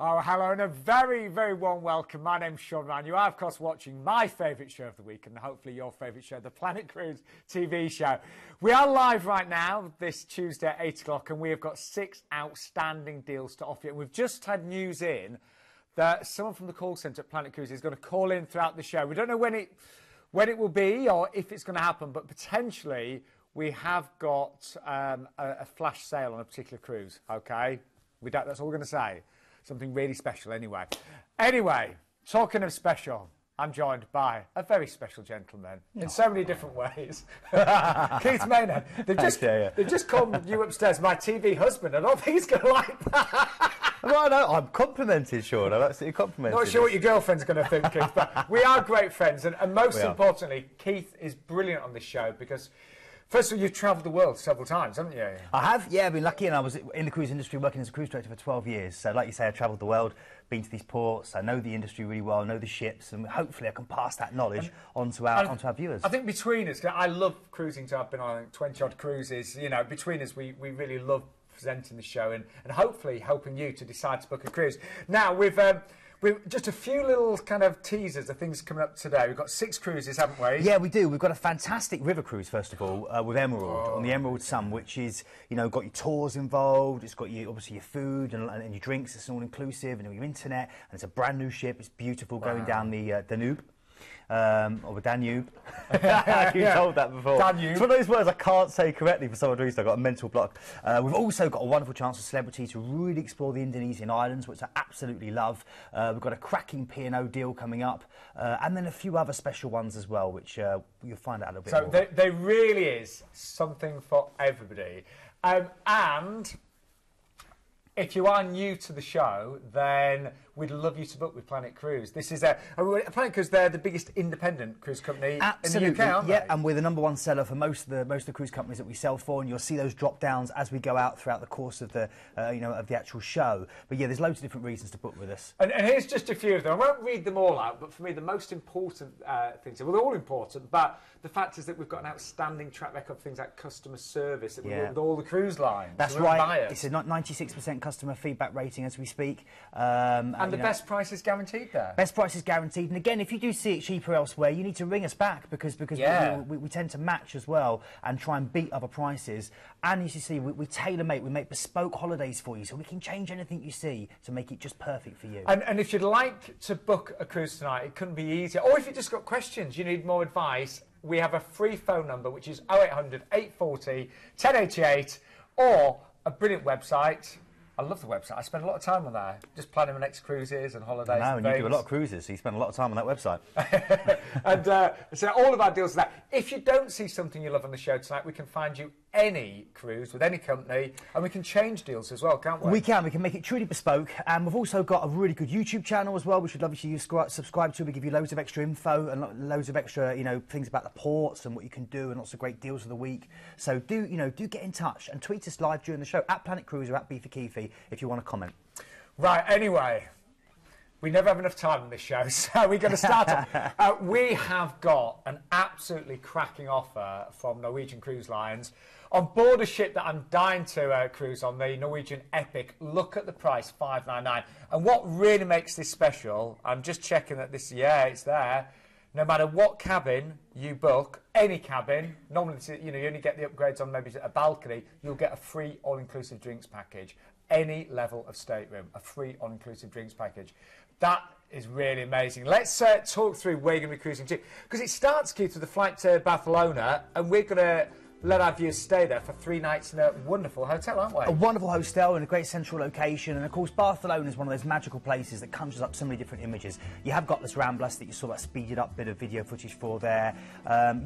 Oh, hello and a very, very warm welcome. My name's Sean Ryan. You are, of course, watching my favourite show of the week and hopefully your favourite show, the Planet Cruise TV show. We are live right now this Tuesday at 8 o'clock and we have got 6 outstanding deals to offer you. And we've just had news in that someone from the call centre at Planet Cruises is going to call in throughout the show. We don't know when it will be or if it's going to happen, but potentially we have got a flash sale on a particular cruise, OK? That's all we're going to say. Something really special anyway. Anyway, talking of special, I'm joined by a very special gentleman in so many different ways. Keith Maynard. They've just called you upstairs my TV husband. I don't think he's going to like that. Well, no, I'm complimented, Sean. I'm absolutely complimented. Not sure what your girlfriend's going to think, Keith, but we are great friends. And most importantly, Keith is brilliant on this show because... First of all, you've travelled the world several times, haven't you? I have, yeah. I've been lucky, and I was in the cruise industry working as a cruise director for 12 years. So, like you say, I've travelled the world, been to these ports. I know the industry really well, I know the ships, and hopefully I can pass that knowledge onto our viewers. I think between us, I love cruising, so I've been on 20-odd cruises. You know, between us, we really love presenting the show and hopefully helping you to decide to book a cruise. Now, we've just a few little kind of teasers of things coming up today. We've got 6 cruises, haven't we? Yeah, we do. We've got a fantastic river cruise, first of all, with Emerlad, on the Emerald Sun, which is, you know, got your tours involved, it's got obviously your food and your drinks, it's all inclusive, and your internet, and it's a brand new ship, it's beautiful, going down the Danube. Or the Danube. You told that before. Danube. It's one of those words I can't say correctly for some reason. I've got a mental block. We've also got a wonderful chance for celebrity to really explore the Indonesian islands, which I absolutely love. We've got a cracking P&O deal coming up, and then a few other special ones as well, which you'll find out a little bit more. So there really is something for everybody. And if you are new to the show, then we'd love you to book with Planet Cruise. This is Planet Cruise. They're the biggest independent cruise company in the UK, aren't they? And we're the #1 seller for most of the cruise companies that we sell for, and you'll see those drop downs as we go out throughout the course of the of the actual show. But yeah, there's loads of different reasons to book with us. And here's just a few of them. I won't read them all out, but for me the most important things, well, they're all important, but the fact is that we've got an outstanding track record of things like customer service that we work with all the cruise lines. That's right. It's a 96% customer feedback rating as we speak. And the best price is guaranteed there. Best price is guaranteed. And again, if you do see it cheaper elsewhere, you need to ring us back because we tend to match as well and try and beat other prices. And as you see, we tailor-make, we make bespoke holidays for you, so we can change anything you see to make it just perfect for you. And if you'd like to book a cruise tonight, it couldn't be easier. Or if you've just got questions, you need more advice, we have a free phone number, which is 0800 840 1088, or a brilliant website. I love the website. I spend a lot of time on there, just planning my next cruises and holidays. I know, and you do a lot of cruises, so you spend a lot of time on that website. And so all of our deals are that. If you don't see something you love on the show tonight, we can find you any cruise with any company, and we can change deals as well, can't we? We can make it truly bespoke, and we've also got a really good YouTube channel as well, which we'd love you to subscribe to. We give you loads of extra info and loads of extra, things about the ports and what you can do, and lots of great deals of the week. So do get in touch and tweet us live during the show at Planet Cruise or at B for Keefe if you want to comment. Right, anyway, we never have enough time on this show, so we're going to start off. We have got an absolutely cracking offer from Norwegian Cruise Lines. On board a ship that I'm dying to cruise on, the Norwegian Epic, look at the price, $599. And what really makes this special, I'm just checking that this, it's there. No matter what cabin you book, any cabin, normally you only get the upgrades on maybe a balcony, you'll get a free all-inclusive drinks package. Any level of stateroom, a free all-inclusive drinks package. That is really amazing. Let's talk through where you're going to be cruising to. Because it starts, Keith, with a flight to Barcelona, and we're going to let our viewers stay there for 3 nights in a wonderful hotel, aren't we? A wonderful hostel in a great central location, and of course Barcelona is one of those magical places that conjures up so many different images. You have got this Ramblas that you saw that speeded up bit of video footage for there.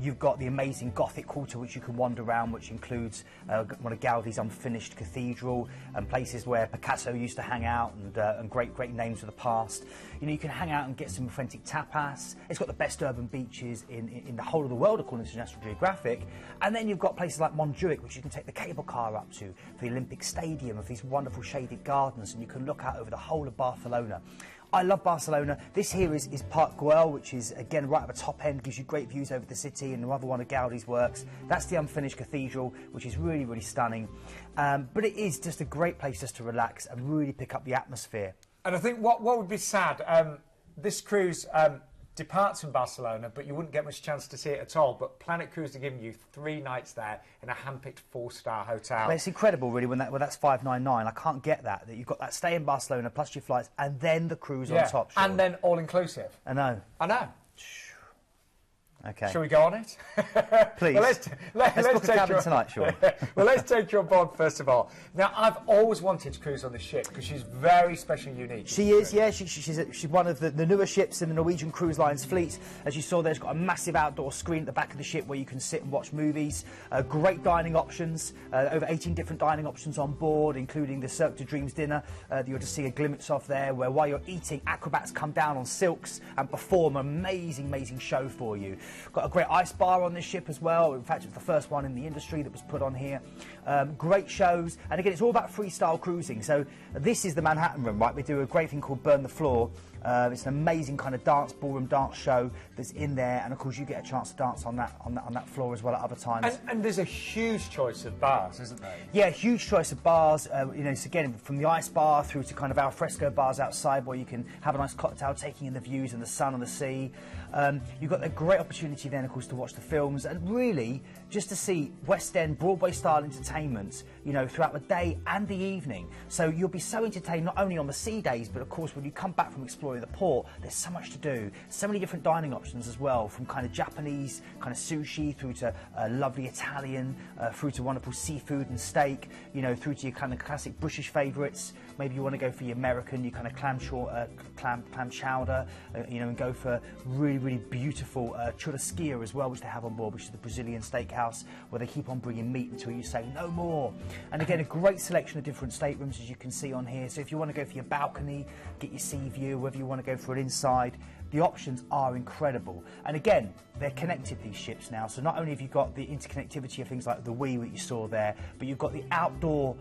You've got the amazing Gothic quarter which you can wander around, which includes one of Gaudi's unfinished cathedral and places where Picasso used to hang out, and great names of the past. You can hang out and get some authentic tapas. It's got the best urban beaches in the whole of the world according to National Geographic, and then you've got places like Montjuic, which you can take the cable car up to, for the Olympic Stadium, of these wonderful shaded gardens, and you can look out over the whole of Barcelona. I love Barcelona. This here is Park Güell, which is, again, right at the top end, gives you great views over the city, and another one of Gaudi's works. That's the unfinished cathedral, which is really stunning. But it is just a great place just to relax and really pick up the atmosphere. And I think what would be sad, this cruise departs from Barcelona, but you wouldn't get much chance to see it at all. But Planet Cruise are giving you 3 nights there in a hand-picked 4-star hotel. Well, it's incredible, really, when that's $599. I can't get that you've got that stay in Barcelona plus your flights and then the cruise on top. Sean. And then all-inclusive. I know. I know. Okay. Shall we go on it? Please. Well, let's book a cabin tonight, Sean. Well, let's take you on board first of all. Now, I've always wanted to cruise on this ship because she's very special and unique. She is, yeah. She's one of the newer ships in the Norwegian Cruise Line's fleet. As you saw, there's got a massive outdoor screen at the back of the ship where you can sit and watch movies. Great dining options, over 18 different dining options on board, including the Cirque du Dreams dinner that you'll just see a glimpse of there, where while you're eating, acrobats come down on silks and perform an amazing, amazing show for you. Got a great ice bar on this ship as well. In fact, it's the first one in the industry that was put on here. Great shows, and again, it's all about freestyle cruising. So this is the Manhattan room, right? We do a great thing called Burn the Floor. It's an amazing kind of ballroom dance show that's in there, and of course you get a chance to dance on that floor as well at other times. And there's a huge choice of bars, isn't there? Yeah, huge choice of bars. You know, it's again from the ice bar through to kind of alfresco bars outside where you can have a nice cocktail, taking in the views and the sun and the sea. You've got a great opportunity then, of course, to watch the films and really just to see West End Broadway-style entertainment, you know, throughout the day and the evening. So you'll be so entertained not only on the sea days, but of course when you come back from exploring the port, there's so much to do. So many different dining options as well, from kind of Japanese kind of sushi through to lovely Italian, through to wonderful seafood and steak, you know, through to your kind of classic British favourites. Maybe you want to go for your American, your kind of clam chowder, you know, and go for really, really beautiful churrasqueria as well, which they have on board, which is the Brazilian steakhouse, where they keep on bringing meat until you say no more. And again, a great selection of different staterooms, as you can see on here. So if you want to go for your balcony, get your sea view, whether you want to go for it inside, the options are incredible. And again, they're connected, these ships now. So not only have you got the interconnectivity of things like the Wii that you saw there, but you've got the outdoor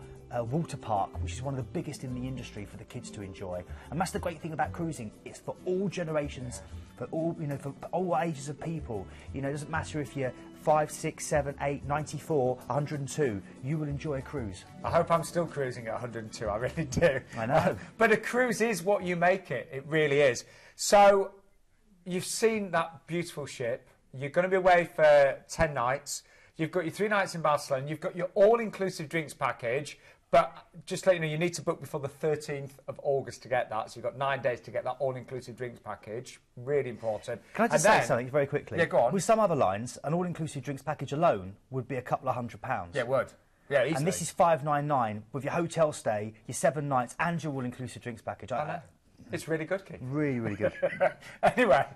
water park, which is one of the biggest in the industry for the kids to enjoy. And that's the great thing about cruising. It's for all generations, for all, you know, for all ages of people. You know, it doesn't matter if you're 5, 6, 7, 8, 94, 102, you will enjoy a cruise. I hope I'm still cruising at 102, I really do. I know. But a cruise is what you make it, it really is. So, you've seen that beautiful ship, you're going to be away for 10 nights, you've got your 3 nights in Barcelona, you've got your all-inclusive drinks package, but just to let you know, you need to book before the 13th of August to get that. So you've got 9 days to get that all-inclusive drinks package. Really important. Can I just say something very quickly? Yeah, go on. With some other lines, an all-inclusive drinks package alone would be a couple of £100. Yeah, it would. Yeah, easily. And this is $599 with your hotel stay, your 7 nights, and your all-inclusive drinks package. I know. It's really good, Keith. Really, really good. Anyway,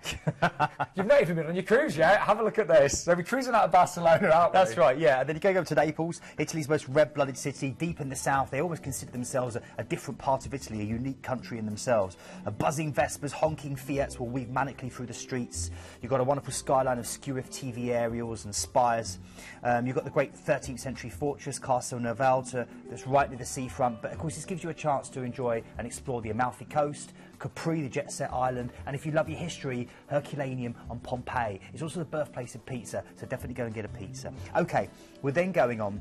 you've not even been on your cruise yet. Have a look at this. So we're cruising out of Barcelona, aren't we? That's right, yeah. And then you go to Naples, Italy's most red-blooded city, deep in the south. They always consider themselves a different part of Italy, a unique country in themselves. Buzzing Vespas, honking Fiats will weave manically through the streets. You've got a wonderful skyline of Scuif TV aerials and spires. You've got the great 13th century fortress, Castle Noval, that's right near the seafront. But of course, this gives you a chance to enjoy and explore the Amalfi Coast, Capri, the jet-set island, and if you love your history, Herculaneum and Pompeii. It's also the birthplace of pizza, so definitely go and get a pizza. Okay, we're then going on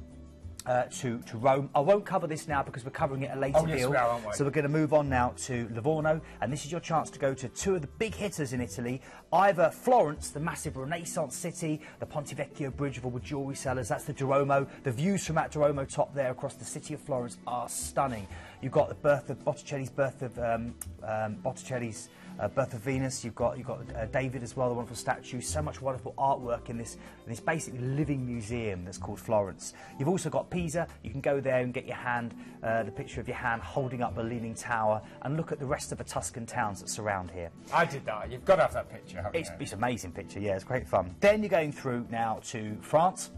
to Rome. I won't cover this now because we're covering it a later yes, deal. we are, aren't we? So we're going to move on now to Livorno, and this is your chance to go to 2 of the big hitters in Italy. Either Florence, the massive Renaissance city, the Ponte Vecchio Bridge of all the jewellery sellers, that's the Duomo. The views from that Duomo top there across the city of Florence are stunning. You've got the birth of Botticelli's birth of Birth of Venus. You've got David as well, the wonderful statue. So much wonderful artwork in this basically living museum that's called Florence. You've also got Pisa. You can go there and get your hand, the picture of your hand holding up the Leaning Tower, and look at the rest of the Tuscan towns that surround here. I did that. You've got to have that picture, haven't you? It's an amazing picture. Yeah, it's great fun. Then you're going through now to France.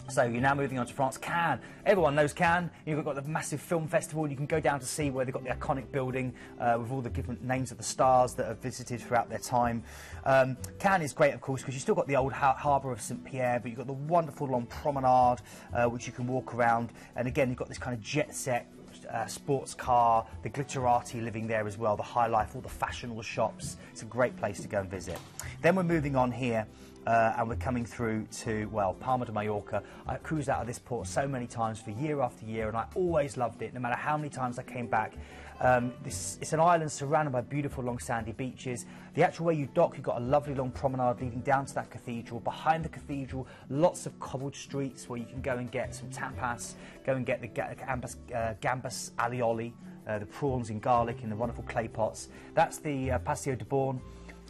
So you're now moving on to France. Cannes. Everyone knows Cannes. You've got the massive film festival. You can go down to see where they've got the iconic building with all the different names of the stars that have visited throughout their time. Cannes is great, of course, because you've still got the old harbour of St Pierre, but you've got the wonderful long promenade which you can walk around. And again, you've got this kind of jet-set sports car, the glitterati living there as well, the high life, all the fashionable shops. It's a great place to go and visit. Then we're moving on here and we're coming through to, well, Palma de Mallorca. I cruised out of this port so many times for year after year, and I always loved it, no matter how many times I came back. It's an island surrounded by beautiful long sandy beaches. The actual way you dock, you've got a lovely long promenade leading down to that cathedral. Behind the cathedral, lots of cobbled streets where you can go and get some tapas, go and get the gambas alioli, the prawns in garlic in the wonderful clay pots. That's the Paseo de Born.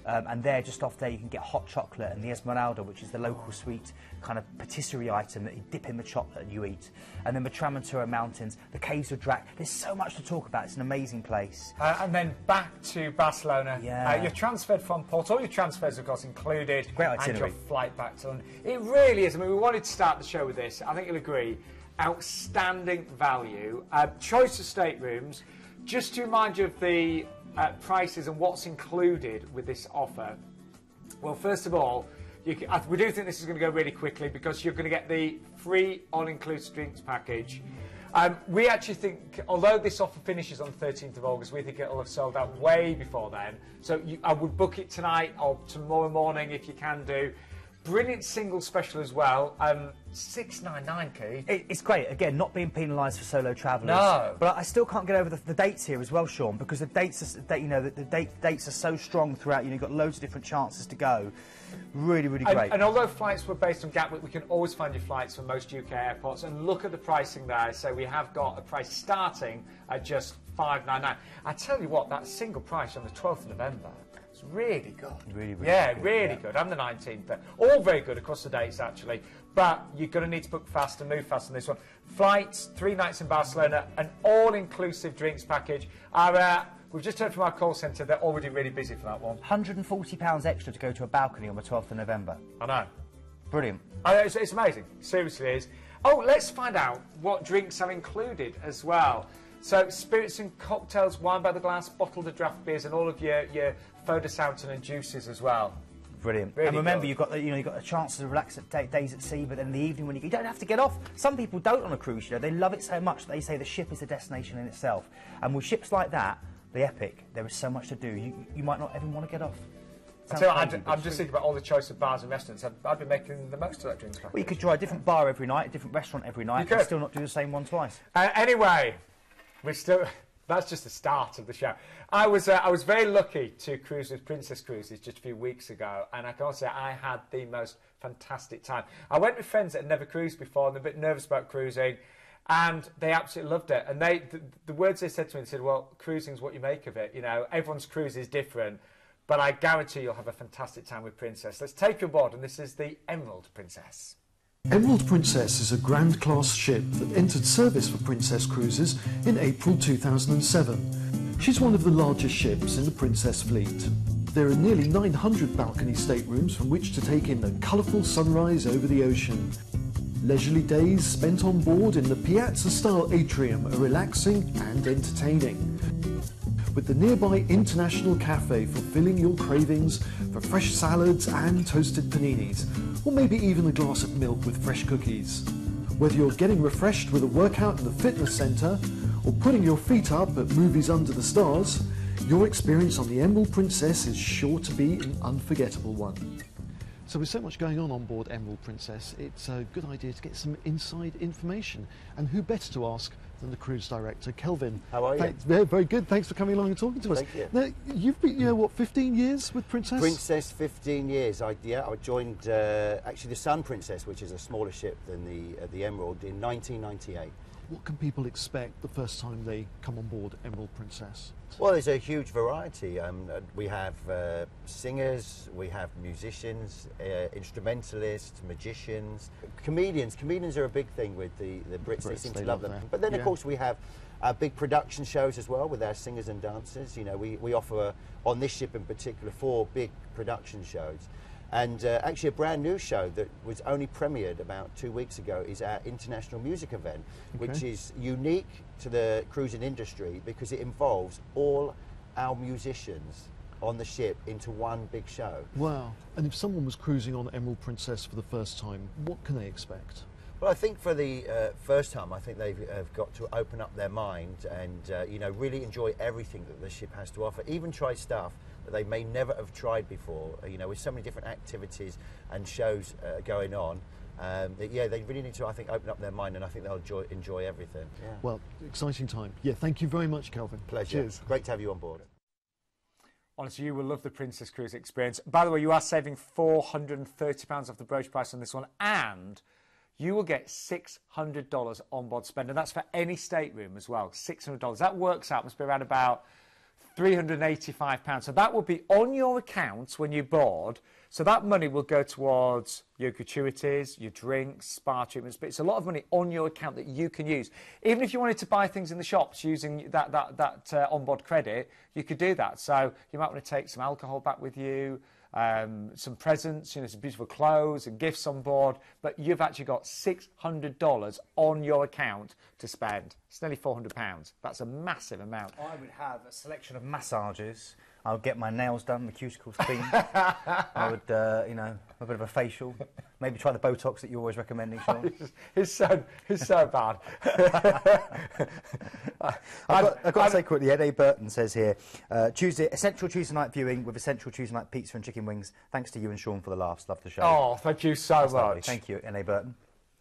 And there, just off there, you can get hot chocolate and the Esmeralda, which is the local sweet kind of patisserie item that you dip in the chocolate and you eat. And then the Tramontura Mountains, the Caves of Drac. There's so much to talk about. It's an amazing place. And then back to Barcelona. Yeah. You're transferred from port. All your transfers, of course, included. Great and itinerary. your flight back to London. It really is. I mean, we wanted to start the show with this. I think you'll agree. Outstanding value. Choice of staterooms. Just to remind you of the prices and what's included with this offer. Well, first of all, we do think this is going to go really quickly because you're going to get the free all-inclusive drinks package. We actually think, although this offer finishes on the 13th of August, we think it'll have sold out way before then. So I would book it tonight or tomorrow morning if you can do. Brilliant single special as well. $699, Keith. It's great. Again, not being penalised for solo travellers. No. But I still can't get over the dates here as well, Sean, because the dates are, dates are so strong throughout. You've got loads of different chances to go. Really, really great. And although flights were based on Gatwick, we can always find your flights from most UK airports. And look at the pricing there. So we have got a price starting at just $599. I tell you what, that single price on the 12th of November. It's really good. Really good. I'm the 19th. All very good across the dates, actually. But you're going to need to book fast and move fast on this one. Flights, 3 nights in Barcelona, an all-inclusive drinks package. We've just heard from our call centre, they're already really busy for that one. £140 extra to go to a balcony on the 12th of November. I know. Brilliant. It's amazing. Seriously, it is. Oh, let's find out what drinks are included as well. So, spirits and cocktails, wine by the glass, bottled of draft beers, and all of your Foda fountain and juices as well. Brilliant. Really and remember, good. you've got a chance to relax at days at sea, but then in the evening when you don't have to get off. Some people don't on a cruise, they love it so much that they say the ship is a destination in itself. And with ships like that, the Epic, there is so much to do. You might not even want to get off. I'm just thinking about all the choice of bars and restaurants. I'd be making the most of that drinks package. Well, you could try a different bar every night, a different restaurant every night, and still not do the same one twice. Anyway, that's just the start of the show. I was very lucky to cruise with Princess Cruises just a few weeks ago, and I can also say I had the most fantastic time. I went with friends that had never cruised before, and they're a bit nervous about cruising, and they absolutely loved it. And the words they said to me, they said, well, cruising's what you make of it. Everyone's cruise is different, but I guarantee you'll have a fantastic time with Princess. Let's take you aboard, and this is the Emerald Princess. Emerald Princess is a Grand Class ship that entered service for Princess Cruises in April 2007. She's one of the largest ships in the Princess fleet. There are nearly 900 balcony staterooms from which to take in a colourful sunrise over the ocean. Leisurely days spent on board in the Piazza-style atrium are relaxing and entertaining, with the nearby International Cafe fulfilling your cravings for fresh salads and toasted paninis, or maybe even a glass of milk with fresh cookies. Whether you're getting refreshed with a workout in the fitness centre, or putting your feet up at movies under the stars, your experience on the Emerald Princess is sure to be an unforgettable one. So with so much going on board Emerald Princess, it's a good idea to get some inside information. And who better to ask than the cruise director, Kelvin. How are you? Very, very good. Thanks for coming along and talking to us. Thank you. Now, you've been, what, 15 years with Princess? Princess, 15 years. I joined actually the Sun Princess, which is a smaller ship than the Emerald, in 1998. What can people expect the first time they come on board Emerald Princess? Well, there's a huge variety. We have singers, we have musicians, instrumentalists, magicians, comedians. Comedians are a big thing with the Brits. They seem to love them. But then, of course, we have big production shows as well with our singers and dancers. We offer, on this ship in particular, 4 big production shows. And actually a brand new show that was only premiered about 2 weeks ago is our international music event, which is unique to the cruising industry because it involves all our musicians on the ship into one big show. Wow. And if someone was cruising on Emerald Princess for the first time, what can they expect? Well, I think for the first time, I think they've got to open up their mind and really enjoy everything that the ship has to offer. Even try stuff that they may never have tried before. You know, with so many different activities and shows going on. Yeah, they really need to, I think, open up their mind, and I think they'll enjoy everything. Yeah. Well, exciting time. Yeah, thank you very much, Kelvin. Pleasure. Cheers. Great to have you on board. Honestly, you will love the Princess Cruise experience. By the way, you are saving £430 off the brochure price on this one, and you will get $600 onboard spend, and that's for any stateroom as well. $600. That works out, must be around about £385. So that will be on your account when you board. So that money will go towards your gratuities, your drinks, spa treatments, but it's a lot of money on your account that you can use. Even if you wanted to buy things in the shops using that onboard credit, you could do that. So you might want to take some alcohol back with you, some presents, you know, some beautiful clothes and gifts on board, but you've actually got $600 on your account to spend. It's nearly £400. That's a massive amount. I would have a selection of massages. I would get my nails done, my cuticles cleaned. I would, you know, a bit of a facial. Maybe try the Botox that you're always recommending, Sean. It's so bad. I've got to say quickly, Ed A. Burton says here, essential Tuesday night viewing with essential Tuesday night pizza and chicken wings. Thanks to you and Sean for the laughs. Love the show. Oh, thank you so much. Lovely. Thank you, Ed A. Burton.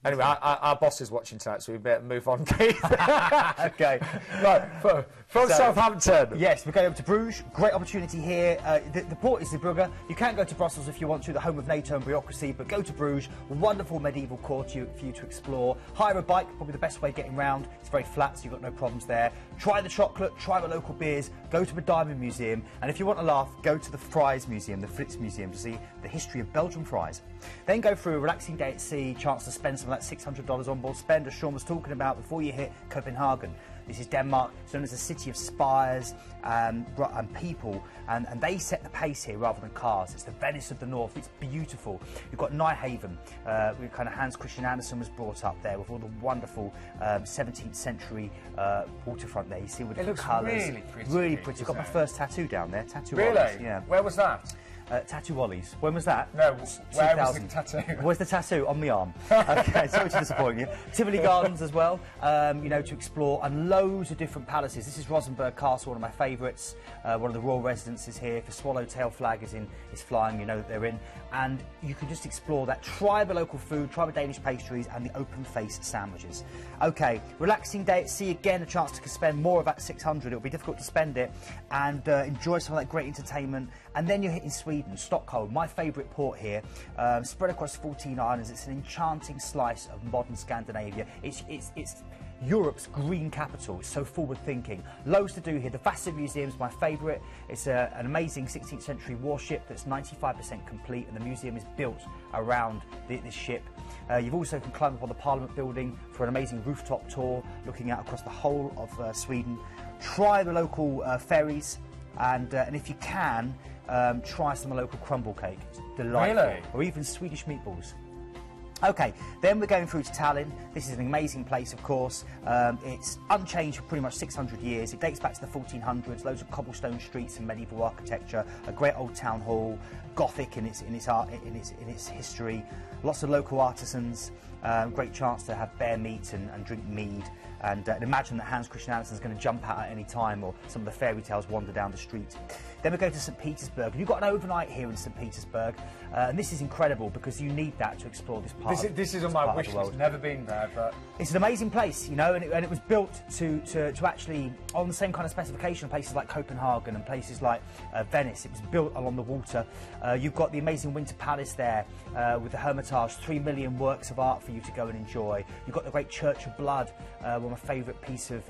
Anyway, our boss is watching tonight, so we better move on, Keith. Okay. Right, from Southampton. Yes, we're going over to Bruges. Great opportunity here. The port is Zeebrugge. You can go to Brussels if you want to, the home of NATO and bureaucracy, but go to Bruges. Wonderful medieval court for you to explore. Hire a bike, probably the best way of getting around. It's very flat, so you've got no problems there. Try the chocolate, try the local beers, go to the Diamond Museum, and if you want to laugh, go to the Fries Museum, the Fritz Museum, to see the history of Belgian fries. Then go through a relaxing day at sea, chance to spend some of that $600 on board spend, as Sean was talking about, before you hit Copenhagen. This is Denmark. It's known as a city of spires and people, and they set the pace here rather than cars. It's the Venice of the North. It's beautiful. You've got Nijhaven, where kind of Hans Christian Andersen was brought up there with all the wonderful 17th century waterfront there. You see with the colours. Really pretty. Really pretty. Got my first tattoo down there. Tattoo. Really? Ollies, yeah. Where was that? Tattoo Ollies. When was that? No, where was the 2000. tattoo? Where's the tattoo? On my arm. Okay, sorry to disappoint you. Tivoli Gardens as well, you know, to explore, and loads of different palaces. This is Rosenborg Castle, one of my favourites, one of the royal residences here. If the swallowtail flag is flying, you know that they're in. And you can just explore that. Try the local food, try the Danish pastries and the open-face sandwiches. Okay, relaxing day at sea, again, a chance to spend more of that 600. It'll be difficult to spend it, and enjoy some of that great entertainment. And then you're hitting Sweden, Stockholm, my favourite port here, spread across 14 islands. It's an enchanting slice of modern Scandinavia. It's Europe's green capital. It's so forward-thinking. Loads to do here. The Vasa Museum is my favourite. It's an amazing 16th century warship that's 95% complete, and the museum is built around this ship. You've also can climb up on the Parliament building for an amazing rooftop tour, looking out across the whole of Sweden. Try the local ferries, and if you can, try some local crumble cake. It's delightful. Really? Or even Swedish meatballs. Okay, then we're going through to Tallinn. This is an amazing place, of course. It's unchanged for pretty much 600 years. It dates back to the 1400s. Loads of cobblestone streets and medieval architecture. A great old town hall, Gothic in its art, in its history. Lots of local artisans. Great chance to have bear meat and drink mead. And imagine that Hans Christian Andersen is going to jump out at any time, or some of the fairy tales wander down the street. Then we go to St. Petersburg. You've got an overnight here in St. Petersburg, and this is incredible because you need that to explore this part. This is on my wish list. Never been there, but it's an amazing place, you know, and it was built to actually on the same kind of specification of places like Copenhagen and places like Venice. It was built along the water. You've got the amazing Winter Palace there with the Hermitage, 3 million works of art for you to go and enjoy. You've got the great Church of Blood, one of my favourite piece of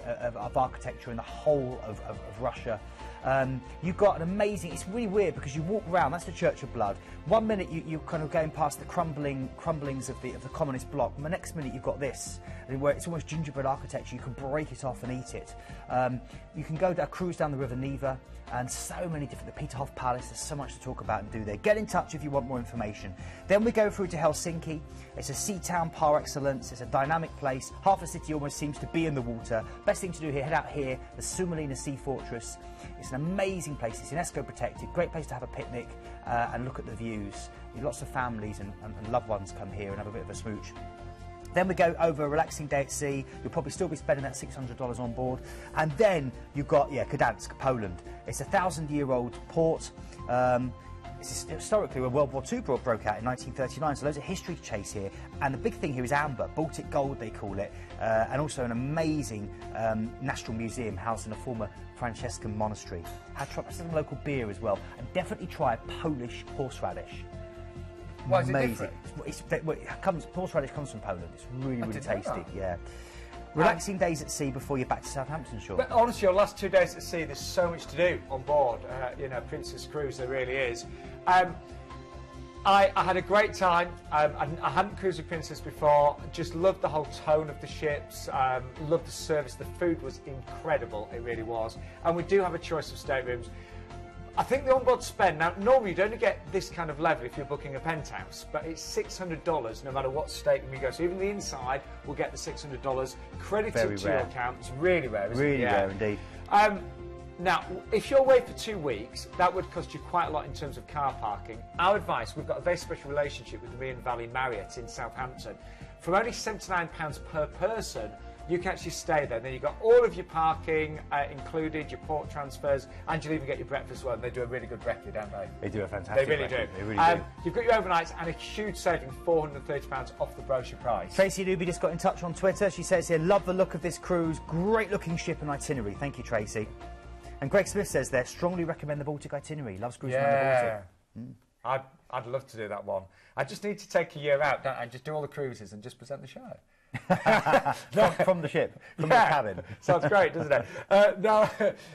architecture in the whole of Russia. You've got an amazing, it's really weird because you walk around, that's the Church of Blood. 1 minute you're kind of going past the crumblings of the communist bloc, and the next minute you've got this, where it's almost gingerbread architecture. You can break it off and eat it. You can go a cruise down the River Neva, and so many different, the Peterhof Palace, there's so much to talk about and do there. Get in touch if you want more information. Then we go through to Helsinki. It's a sea town par excellence. It's a dynamic place. Half the city almost seems to be in the water. Best thing to do here, head out here, the Suomenlinna Sea Fortress. It's an amazing place. It's UNESCO protected. Great place to have a picnic and look at the views. Lots of families and loved ones come here and have a bit of a smooch. Then we go over a relaxing day at sea. You'll probably still be spending that $600 on board. And then you've got, Gdansk, Poland. It's a 1,000-year-old port. It's historically where World War II broke out in 1939, so loads of history to chase here. And the big thing here is amber, Baltic gold they call it, and also an amazing national museum housed in a former Franciscan monastery. Had some local beer as well, and definitely try Polish horseradish. Why is it Amazing. different? Horseradish comes from Poland. It's really, really tasty. Yeah. Relaxing days at sea before you're back to Southampton, Sean. But honestly, your last 2 days at sea, there's so much to do on board. Princess Cruise, there really is. I had a great time. I hadn't cruised with Princess before. Just loved the whole tone of the ships. Loved the service. The food was incredible. It really was. And we do have a choice of staterooms. I think the onboard spend, now normally you'd only get this kind of level if you're booking a penthouse, but it's $600 no matter what stateroom you go. So even the inside will get the $600 credited to your account. It's really rare, isn't it? Really rare indeed. Now, if you're away for 2 weeks, that would cost you quite a lot in terms of car parking. Our advice, we've got a very special relationship with the Meon Valley Marriott in Southampton. For only £79 per person, you can actually stay there. Then you've got all of your parking included, your port transfers, and you'll even get your breakfast as well. And they do a really good breakfast, don't they? They do a fantastic They really do. They really do. You've got your overnights and a huge saving, £430 off the brochure price. Tracy Newby just got in touch on Twitter. She says here, love the look of this cruise. Great looking ship and itinerary. Thank you, Tracy. And Greg Smith says there, strongly recommend the Baltic itinerary. Loves cruising around the Baltic. I'd love to do that one. I just need to take a year out, don't I? Just do all the cruises and just present the show. Not from the ship, from the cabin. Sounds great, doesn't it?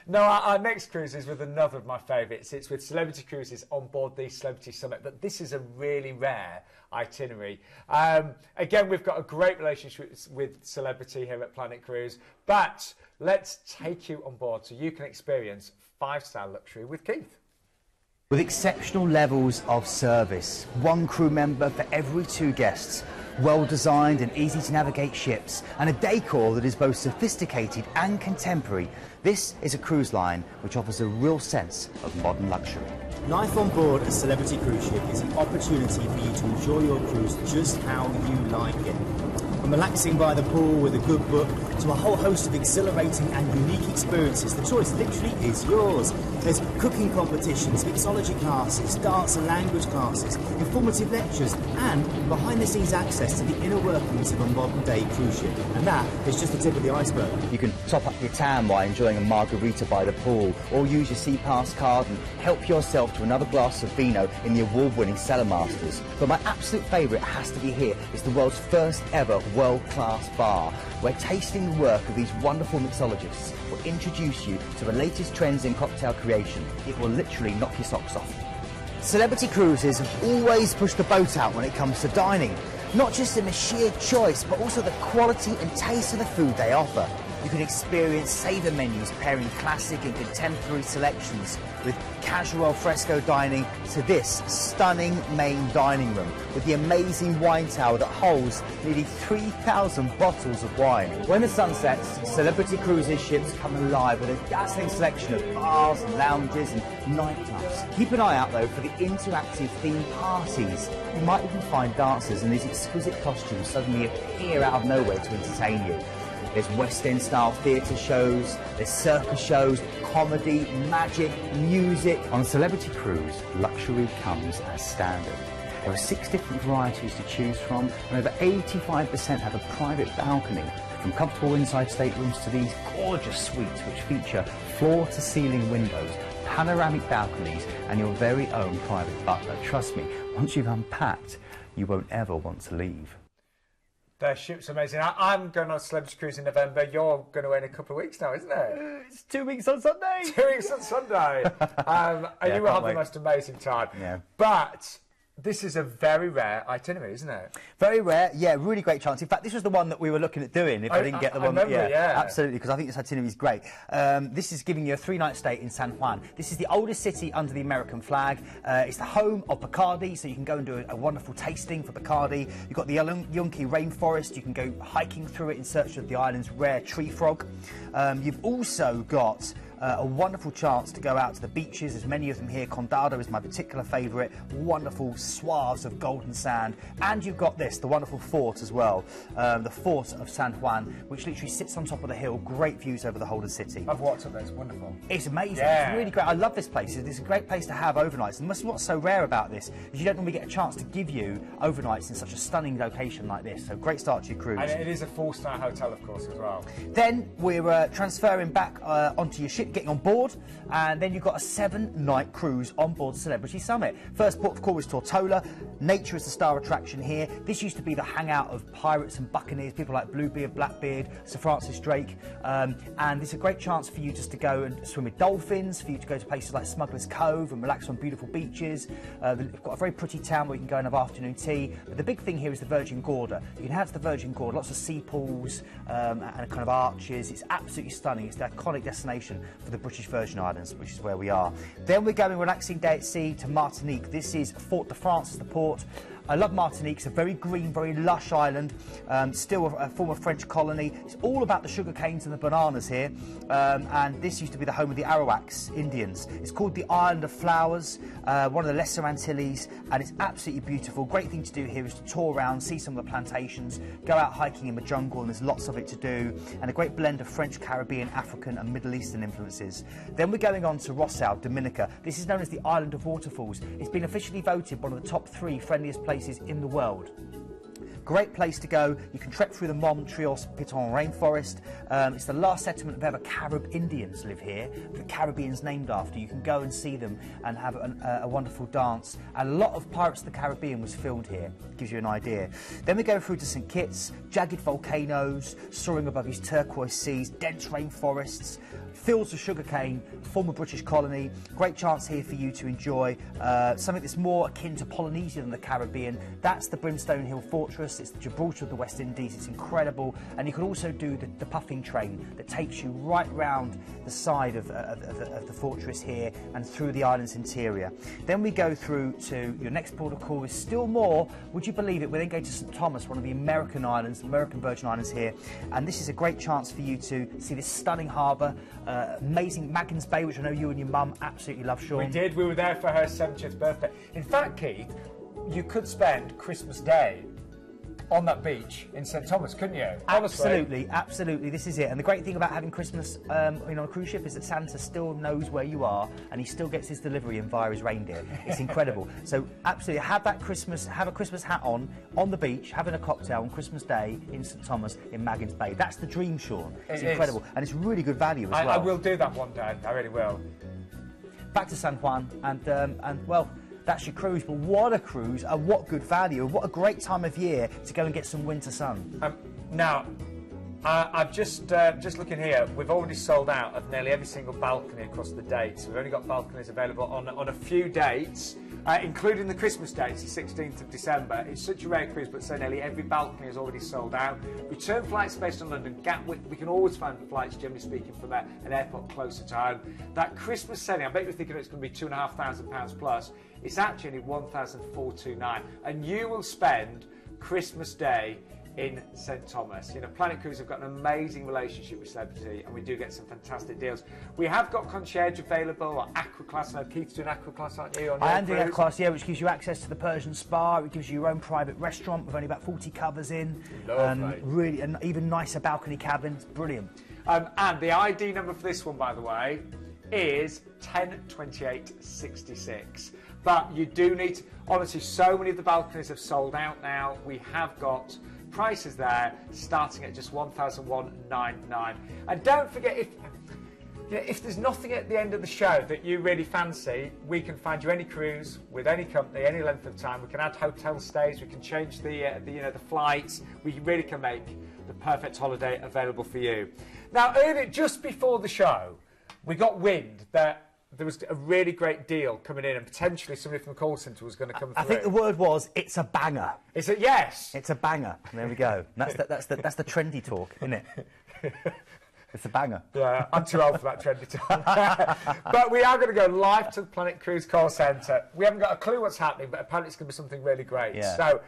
No, our next cruise is with another of my favourites. It's with Celebrity Cruises on board the Celebrity Summit, but this is a really rare itinerary. Again, we've got a great relationship with Celebrity here at Planet Cruise, but let's take you on board so you can experience 5-star luxury with Keith. With exceptional levels of service, one crew member for every 2 guests, well-designed and easy-to-navigate ships, and a decor that is both sophisticated and contemporary, this is a cruise line which offers a real sense of modern luxury. Life on board a Celebrity cruise ship is an opportunity for you to enjoy your cruise just how you like it. From relaxing by the pool with a good book to a whole host of exhilarating and unique experiences, the choice literally is yours. There's cooking competitions, mixology classes, dance and language classes, informative lectures, and behind-the-scenes access to the inner workings of a modern-day cruise ship. And that is just the tip of the iceberg. You can top up your tan while enjoying a margarita by the pool, or use your Sea Pass card and help yourself to another glass of vino in the award-winning Cellar Masters. But my absolute favourite has to be here. It's the world's first ever world-class bar, where tasting the work of these wonderful mixologists will introduce you to the latest trends in cocktail creation. It will literally knock your socks off. Celebrity Cruises have always pushed the boat out when it comes to dining, not just in the sheer choice, but also the quality and taste of the food they offer. You can experience savour menus pairing classic and contemporary selections with casual al fresco dining to this stunning main dining room with the amazing wine tower that holds nearly 3,000 bottles of wine. When the sun sets, Celebrity Cruises ships come alive with a dazzling selection of bars and lounges and nightclubs. Keep an eye out though for the interactive themed parties. You might even find dancers in these exquisite costumes suddenly appear out of nowhere to entertain you. There's West End style theatre shows, there's circus shows, comedy, magic, music. On a Celebrity Cruise, luxury comes as standard. There are 6 different varieties to choose from, and over 85% have a private balcony, from comfortable inside staterooms to these gorgeous suites which feature floor-to-ceiling windows, panoramic balconies, and your very own private butler. Trust me, once you've unpacked, you won't ever want to leave. Their ship's amazing. I'm going on a Celebrity Cruise in November. You're going away in a couple of weeks now, isn't it? It's 2 weeks on Sunday. 2 weeks on Sunday. And you will have the most amazing time. Yeah. But this is a very rare itinerary, isn't it? Very rare, yeah, really great chance. In fact, this was the one that we were looking at doing if I didn't get the one. Remember, yeah. Absolutely, because I think this itinerary is great. This is giving you a 3-night stay in San Juan. This is the oldest city under the American flag. It's the home of Bacardi, so you can go and do a wonderful tasting for Bacardi. You've got the Yunque rainforest. You can go hiking through it in search of the island's rare tree frog. You've also got a wonderful chance to go out to the beaches. There's many of them here. Condado is my particular favourite. Wonderful swaths of golden sand. And you've got this, the wonderful fort as well, the fort of San Juan, which literally sits on top of the hill. Great views over the whole of the city. I've walked up there, it's wonderful. It's amazing. Yeah. It's really great. I love this place. It's a great place to have overnights. And what's so rare about this is you don't normally get a chance to give you overnights in such a stunning location like this. So great start to your cruise. And it is a 4-star hotel, of course, as well. Then we're transferring back onto your ship, getting on board, and then you've got a 7-night cruise on board Celebrity Summit. First port of call is Tortola. Nature is the star attraction here. This used to be the hangout of pirates and buccaneers, people like Bluebeard, Blackbeard, Sir Francis Drake, and it's a great chance for you just to go and swim with dolphins, for you to go to places like Smuggler's Cove and relax on beautiful beaches. They've got a very pretty town where you can go and have afternoon tea. But the big thing here is the Virgin Gorda. You can head to the Virgin Gorda, lots of sea pools and kind of arches. It's absolutely stunning. It's the iconic destination for the British Virgin Islands, which is where we are. Then we're going relaxing day at sea to Martinique. This is Fort de France, is the port. I love Martinique. It's a very green, very lush island, still a former French colony. It's all about the sugar canes and the bananas here, and this used to be the home of the Arawaks Indians. It's called the Island of Flowers, one of the Lesser Antilles, and it's absolutely beautiful. Great thing to do here is to tour around, see some of the plantations, go out hiking in the jungle, and there's lots of it to do, and a great blend of French, Caribbean, African and Middle Eastern influences. Then we're going on to Rossau, Dominica. This is known as the Island of Waterfalls. It's been officially voted one of the top 3 friendliest places in the world. Great place to go. You can trek through the Mont-Trios-Piton rainforest. It's the last settlement of ever Carib Indians live here. The Caribbean's named after. You can go and see them and have a wonderful dance. And a lot of Pirates of the Caribbean was filmed here. Gives you an idea. Then we go through to St Kitts, jagged volcanoes, soaring above these turquoise seas, dense rainforests, fields of sugarcane, former British colony. Great chance here for you to enjoy something that's more akin to Polynesia than the Caribbean. That's the Brimstone Hill Fortress. It's the Gibraltar of the West Indies. It's incredible. And you can also do the puffing train that takes you right round the side of the fortress here and through the island's interior. Then we go through to your next port of call is still more. Would you believe it? We then go to St Thomas, one of the American islands, American Virgin Islands here. And this is a great chance for you to see this stunning harbour, amazing Maggins Bay, which I know you and your mum absolutely love, Sean. We did. We were there for her 70th birthday. In fact, Keith, you could spend Christmas Day on that beach in St Thomas, couldn't you? Honestly. Absolutely, absolutely. This is it. And the great thing about having Christmas on a cruise ship is that Santa still knows where you are, and he still gets his delivery in via his reindeer. It's incredible. So absolutely, have a Christmas hat on the beach, having a cocktail on Christmas Day in St Thomas in Maggins Bay. That's the dream, Sean. It's incredible, and it's really good value as well. I will do that one day. I really will. Back to San Juan, and well, that's your cruise, but what a cruise, and what good value, and what a great time of year to go and get some winter sun. Now, I've just looking here, we've already sold out of nearly every single balcony across the dates. We've only got balconies available on a few dates, including the Christmas dates, the 16th of December. It's such a rare cruise, but so nearly every balcony is already sold out. Return flights based on London Gatwick. We can always find flights, generally speaking, from an airport closer to home. That Christmas setting, I bet you're thinking it's going to be £2,500 plus. It's actually £1,429, and you will spend Christmas Day in St Thomas. You know, Planet Cruise have got an amazing relationship with Celebrity, and we do get some fantastic deals. We have got concierge available, or Aqua Class. I know Keith's doing Aqua Class, aren't you? I am doing Aqua Class, yeah, which gives you access to the Persian spa. It gives you your own private restaurant with only about 40 covers in. Really, and even nicer balcony cabins. Brilliant. And the ID number for this one, by the way, is 102866. But you do need to, honestly, so many of the balconies have sold out now. We have got prices there starting at just $1,199. And don't forget, if there's nothing at the end of the show that you really fancy, we can find you any cruise with any company, any length of time. We can add hotel stays, we can change the flights. We really can make the perfect holiday available for you. Now, earlier, just before the show, we got wind that there was a really great deal coming in, and potentially somebody from the call centre was going to come through. I think the word was, it's a banger. Is it? Yes. It's a banger. There we go. That's the trendy talk, isn't it? It's a banger. Yeah, I'm too old for that trendy talk. But we are going to go live to the Planet Cruise call centre. We haven't got a clue what's happening, but apparently it's going to be something really great. Yeah. So,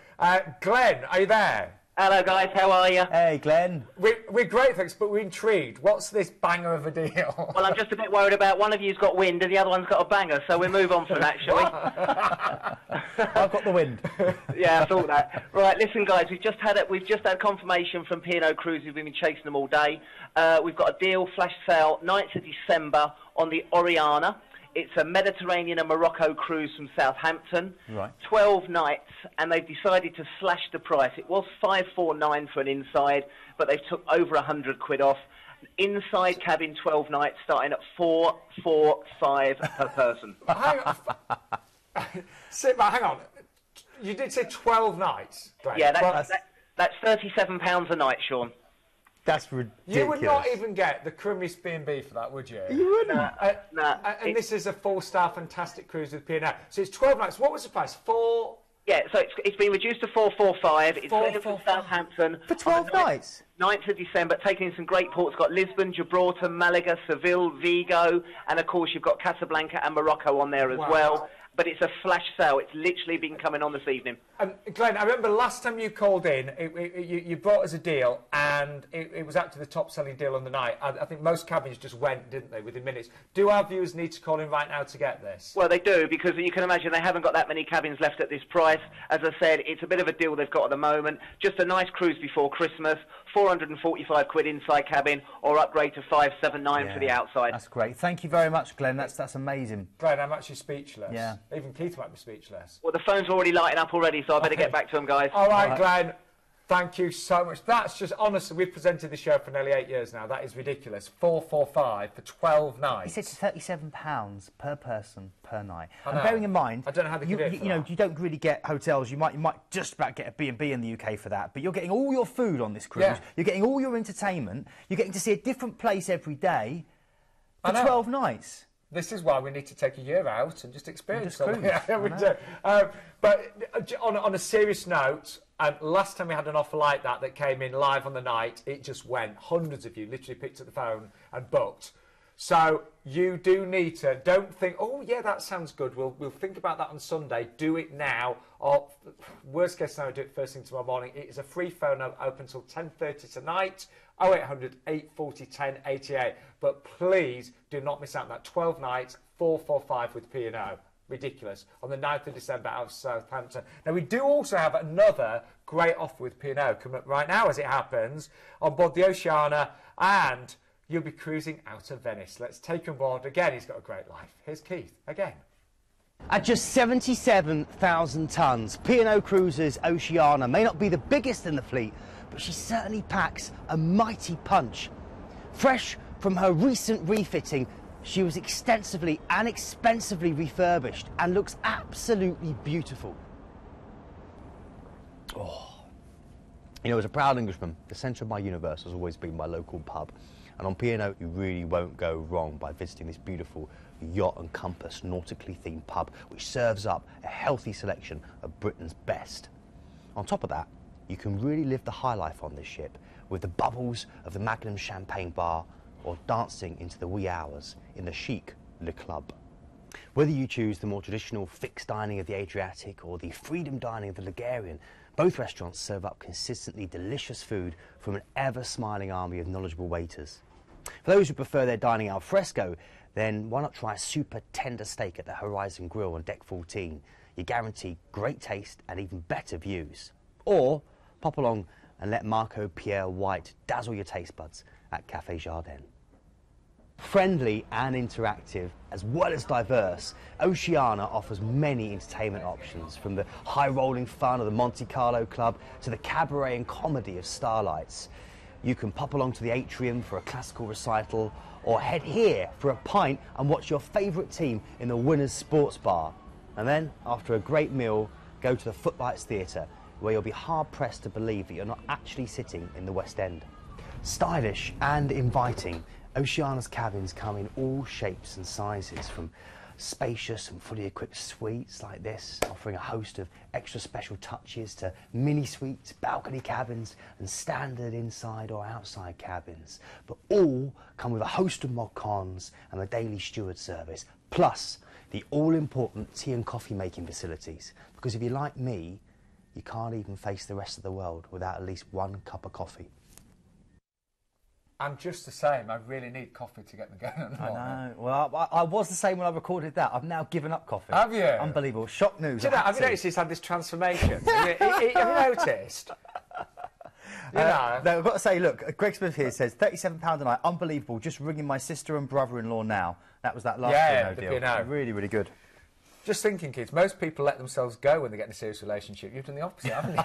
Glenn, are you there? Hello guys, how are you? Hey, Glenn. We're great, thanks, but we're intrigued. What's this banger of a deal? Well, I'm just a bit worried about one of you's got wind and the other one's got a banger, so we'll move on from that, shall we? I've got the wind. Yeah, I thought that. Right, listen guys, we've just had confirmation from P&O Cruises. We've been chasing them all day. We've got a deal, flash sale, 9th of December on the Oceana. It's a Mediterranean and Morocco cruise from Southampton. Right. 12 nights, and they've decided to slash the price. It was $549 for an inside, but they've took over £100 off. Inside cabin, 12 nights, starting at $445 per person. Hang on. You did say 12 nights, Glenn. Yeah, that's £37 a night, Sean. That's ridiculous. You would not even get the crummiest B&B for that, would you? You wouldn't. Nah. And this is a 4-star fantastic cruise with P&O. So it's 12 nights. What was the price? Yeah, so it's been reduced to $445. It's sailing from Southampton. For 12 nights? 9th of December, taking in some great ports. Got Lisbon, Gibraltar, Malaga, Seville, Vigo, and of course you've got Casablanca and Morocco on there as well. But it's a flash sale. It's literally been coming on this evening. Glenn, I remember last time you called in, you brought us a deal, and it was actually the top-selling deal on the night. I think most cabins just went, didn't they, within minutes. Do our viewers need to call in right now to get this? Well, they do, because you can imagine they haven't got that many cabins left at this price. As I said, it's a bit of a deal they've got at the moment. Just a nice cruise before Christmas, £445 inside cabin, or upgrade to $579 for the outside. That's great. Thank you very much, Glenn. That's amazing. Glenn, I'm actually speechless. Yeah. Even Keith might be speechless. Well, the phone's already lighting up already, so I better get back to them, guys. All right, Glenn. Thank you so much. That's just, honestly, we've presented the show for nearly 8 years now. That is ridiculous. $445 for 12 nights. He said £37 per person per night. I And know. bearing in mind, I don't know how they could do it for you know, that. you don't really get hotels. You might just about get a B&B in the UK for that. But you're getting all your food on this cruise. Yeah. You're getting all your entertainment. You're getting to see a different place every day for I know. 12 nights. This is why we need to take a year out and just experience just something. cruise. Yeah, we do. But on a serious note, last time we had an offer like that came in live on the night, it just went. Hundreds of you literally picked up the phone and booked. So you do need to, don't think, oh yeah, that sounds good. We'll think about that on Sunday. Do it now. Or worst case scenario, do it first thing tomorrow morning. It is a free phone open until 10:30 tonight. 0800 840 1088. But please do not miss out on that 12 nights, 445 with P&O. Ridiculous. On the 9th of December out of Southampton. Now, we do also have another great offer with P&O coming up right now, as it happens, on board the Oceana, and you'll be cruising out of Venice. Let's take him on board. Again, he's got a great life. Here's Keith again. At just 77,000 tonnes, P&O Cruises Oceana may not be the biggest in the fleet, but she certainly packs a mighty punch. Fresh from her recent refitting, she was extensively and expensively refurbished and looks absolutely beautiful. Oh. You know, as a proud Englishman, the centre of my universe has always been my local pub. And on P&O, you really won't go wrong by visiting this beautiful yacht and compass nautically themed pub, which serves up a healthy selection of Britain's best. On top of that, you can really live the high life on this ship with the bubbles of the Magnum champagne bar or dancing into the wee hours in the chic Le Club. Whether you choose the more traditional fixed dining of the Adriatic or the freedom dining of the Ligurian, both restaurants serve up consistently delicious food from an ever-smiling army of knowledgeable waiters. For those who prefer their dining al fresco, then why not try a super tender steak at the Horizon Grill on Deck 14? You guarantee great taste and even better views. Or pop along and let Marco Pierre White dazzle your taste buds at Café Jardin. Friendly and interactive, as well as diverse, Oceana offers many entertainment options, from the high-rolling fun of the Monte Carlo Club to the cabaret and comedy of Starlights. You can pop along to the atrium for a classical recital, or head here for a pint and watch your favourite team in the Winners Sports Bar. And then, after a great meal, go to the Footlights Theatre, where you'll be hard-pressed to believe that you're not actually sitting in the West End. Stylish and inviting, Oceana's cabins come in all shapes and sizes, from spacious and fully equipped suites like this, offering a host of extra special touches, to mini suites, balcony cabins and standard inside or outside cabins. But all come with a host of mod cons and a daily steward service, plus the all-important tea and coffee making facilities. Because if you're like me, you can't even face the rest of the world without at least one cup of coffee. I'm just the same. I really need coffee to get me going on the morning. I know. Well, I was the same when I recorded that. I've now given up coffee. Have you? Unbelievable. Shock news. Do you know, have you noticed he's had this transformation? have you noticed? You know. No, I've got to say, look, Greg Smith here says £37 a night, unbelievable. Just ringing my sister and brother-in-law now. That was that last P&O deal. Really, really good. Just thinking, kids, most people let themselves go when they get in a serious relationship. You've done the opposite, haven't you?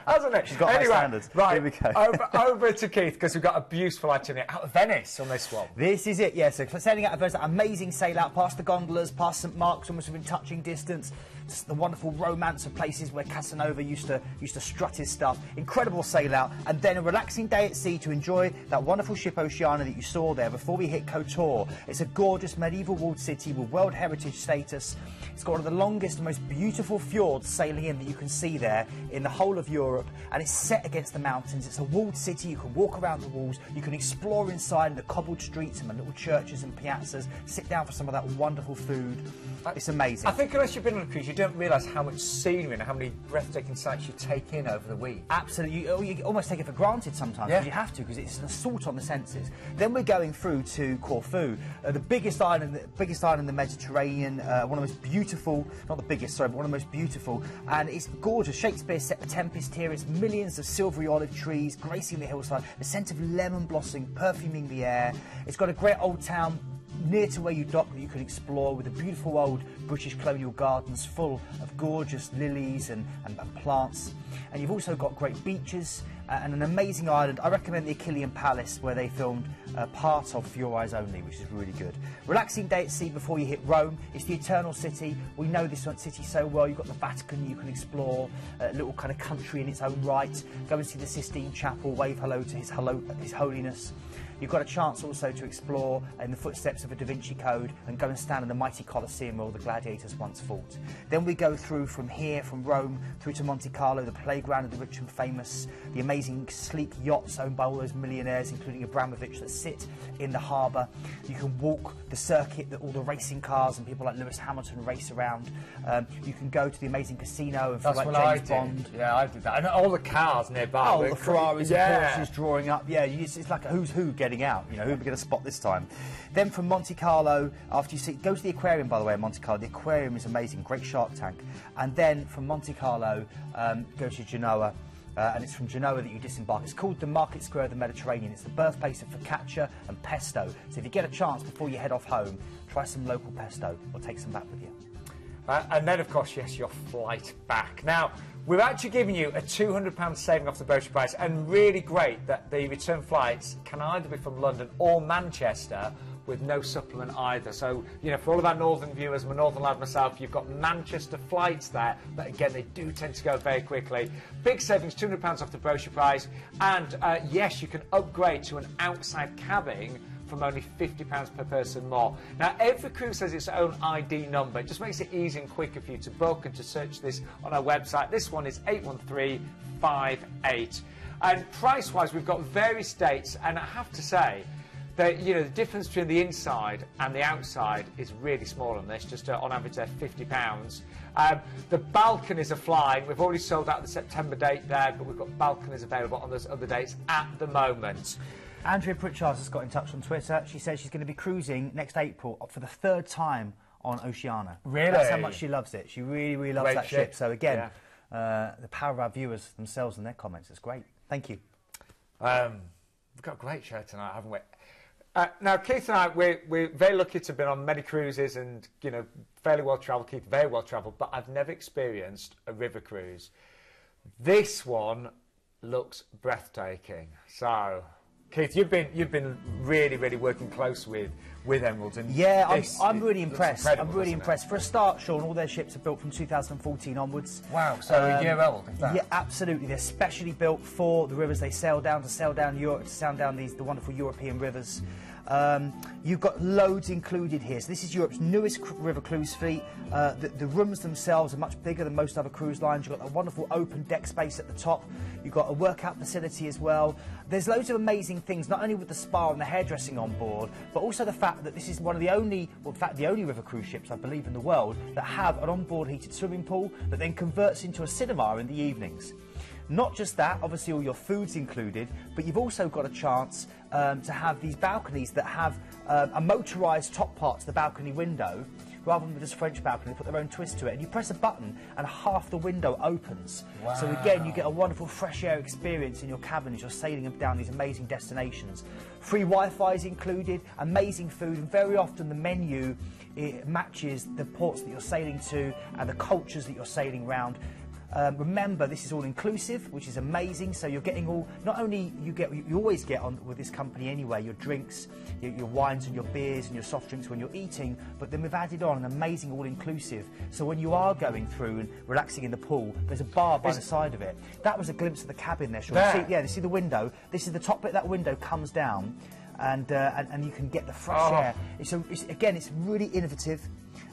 Hasn't it? She's got high standards. Right, here we go. over to Keith, because we've got a beautiful itinerary out of Venice on this one. This is it, yes. So sailing out of Venice, amazing sail out past the gondolas, past St Mark's, almost within touching distance. Just the wonderful romance of places where Casanova used to strut his stuff. Incredible sail out, and then a relaxing day at sea to enjoy that wonderful ship Oceana that you saw there before we hit Kotor. It's a gorgeous medieval walled city with World Heritage status. It's got one of the longest and most beautiful fjords sailing in that you can see there in the whole of Europe, and it's set against the mountains. It's a walled city. You can walk around the walls, you can explore inside in the cobbled streets and the little churches and piazzas, sit down for some of that wonderful food. It's amazing. I think unless you've been on a cruise, you don't realise how much scenery and how many breathtaking sights you take in over the week. Absolutely. You almost take it for granted sometimes, because you have to, because it's an assault on the senses. Then we're going through to Corfu, the biggest island in the Mediterranean, one of the most beautiful, not the biggest, sorry, but one of the most beautiful, and it's gorgeous. Shakespeare set the Tempest here. It's millions of silvery olive trees gracing the hillside, the scent of lemon blossom perfuming the air. It's got a great old town near to where you dock that you can explore, with the beautiful old British colonial gardens full of gorgeous lilies and plants. And you've also got great beaches and an amazing island. I recommend the Achillean Palace, where they filmed part of For Your Eyes Only, which is really good. Relaxing day at sea before you hit Rome. It's the Eternal City. We know this city so well. You've got the Vatican you can explore, a little kind of country in its own right. Go and see the Sistine Chapel, wave hello to His Holiness. You've got a chance also to explore in the footsteps of a Da Vinci Code and go and stand in the mighty Colosseum where all the gladiators once fought. Then we go through from here, from Rome, through to Monte Carlo, the playground of the rich and famous, the amazing sleek yachts owned by all those millionaires, including Abramovich, that sit in the harbour. You can walk the circuit that all the racing cars and people like Lewis Hamilton race around. You can go to the amazing casino and feel like James Bond. Yeah, I did that. And all the cars nearby. Oh, the Ferraris and Porsches drawing up. Yeah, it's like a who's who getting out. You know, who are we going to spot this time? Then from Monte Carlo, after you see, go to the aquarium, by the way, in Monte Carlo. The aquarium is amazing, great shark tank. And then from Monte Carlo, go to Genoa. And it's from Genoa that you disembark. It's called the Market Square of the Mediterranean. It's the birthplace of focaccia and pesto. So if you get a chance before you head off home, try some local pesto or take some back with you. And then, of course, yes, your flight back. Now, we're actually giving you a £200 saving off the brochure price, and really great that the return flights can either be from London or Manchester with no supplement either. So, you know, for all of our northern viewers, I'm a northern lad myself, you've got Manchester flights there, but again, they do tend to go very quickly. Big savings, £200 off the brochure price, and yes, you can upgrade to an outside cabin from only £50 per person more. Now, every cruise has its own ID number. It just makes it easy and quicker for you to book and to search this on our website. This one is 81358. And price-wise, we've got various dates, and I have to say that, you know, the difference between the inside and the outside is really small on this, just on average they're £50. The balconies are flying. We've already sold out the September date there, but we've got balconies available on those other dates at the moment. Andrea Pritchard has got in touch on Twitter. She says she's going to be cruising next April for the 3rd time on Oceana. Really? That's how much she loves it. She really, really loves that ship. So again, yeah. The power of our viewers themselves and their comments. It's great. Thank you. We've got a great show tonight, haven't we? Now, Keith and I, we're very lucky to have been on many cruises and, you know, fairly well travelled. Keith, very well travelled, but I've never experienced a river cruise. This one looks breathtaking. So, Keith, you've been really, really working close with Emerald. And yeah, I'm really impressed. I'm really impressed. For a start, Sean, all their ships are built from 2014 onwards. Wow, so a year old, if that. Yeah, absolutely. They're specially built for the rivers they sail down, to sail down Europe, to sail down the wonderful European rivers. You've got loads included here. So this is Europe's newest river cruise fleet. The rooms themselves are much bigger than most other cruise lines. You've got a wonderful open deck space at the top. You've got a workout facility as well. There's loads of amazing things, not only with the spa and the hairdressing on board, but also the fact that this is one of the only, well, in fact, the only river cruise ships, I believe, in the world that have an onboard heated swimming pool that then converts into a cinema in the evenings. Not just that, obviously all your food's included, but you've also got a chance to have these balconies that have a motorised top part to the balcony window, rather than just French balcony. They put their own twist to it, and you press a button and half the window opens. Wow. So again, you get a wonderful fresh air experience in your cabin as you're sailing down these amazing destinations. Free Wi-Fi is included, amazing food, and very often the menu, it matches the ports that you're sailing to and the cultures that you're sailing around. Remember, this is all inclusive, which is amazing. So you're getting all, not only you always get on with this company anyway, your drinks, your wines and your beers and your soft drinks when you're eating, but then we've added on an amazing all-inclusive. So when you are going through and relaxing in the pool, there's a bar by the side of it. That was a glimpse of the cabin there, Sean. Yeah, you see the window. This is the top bit of that window comes down, and you can get the fresh air. Again, it's really innovative.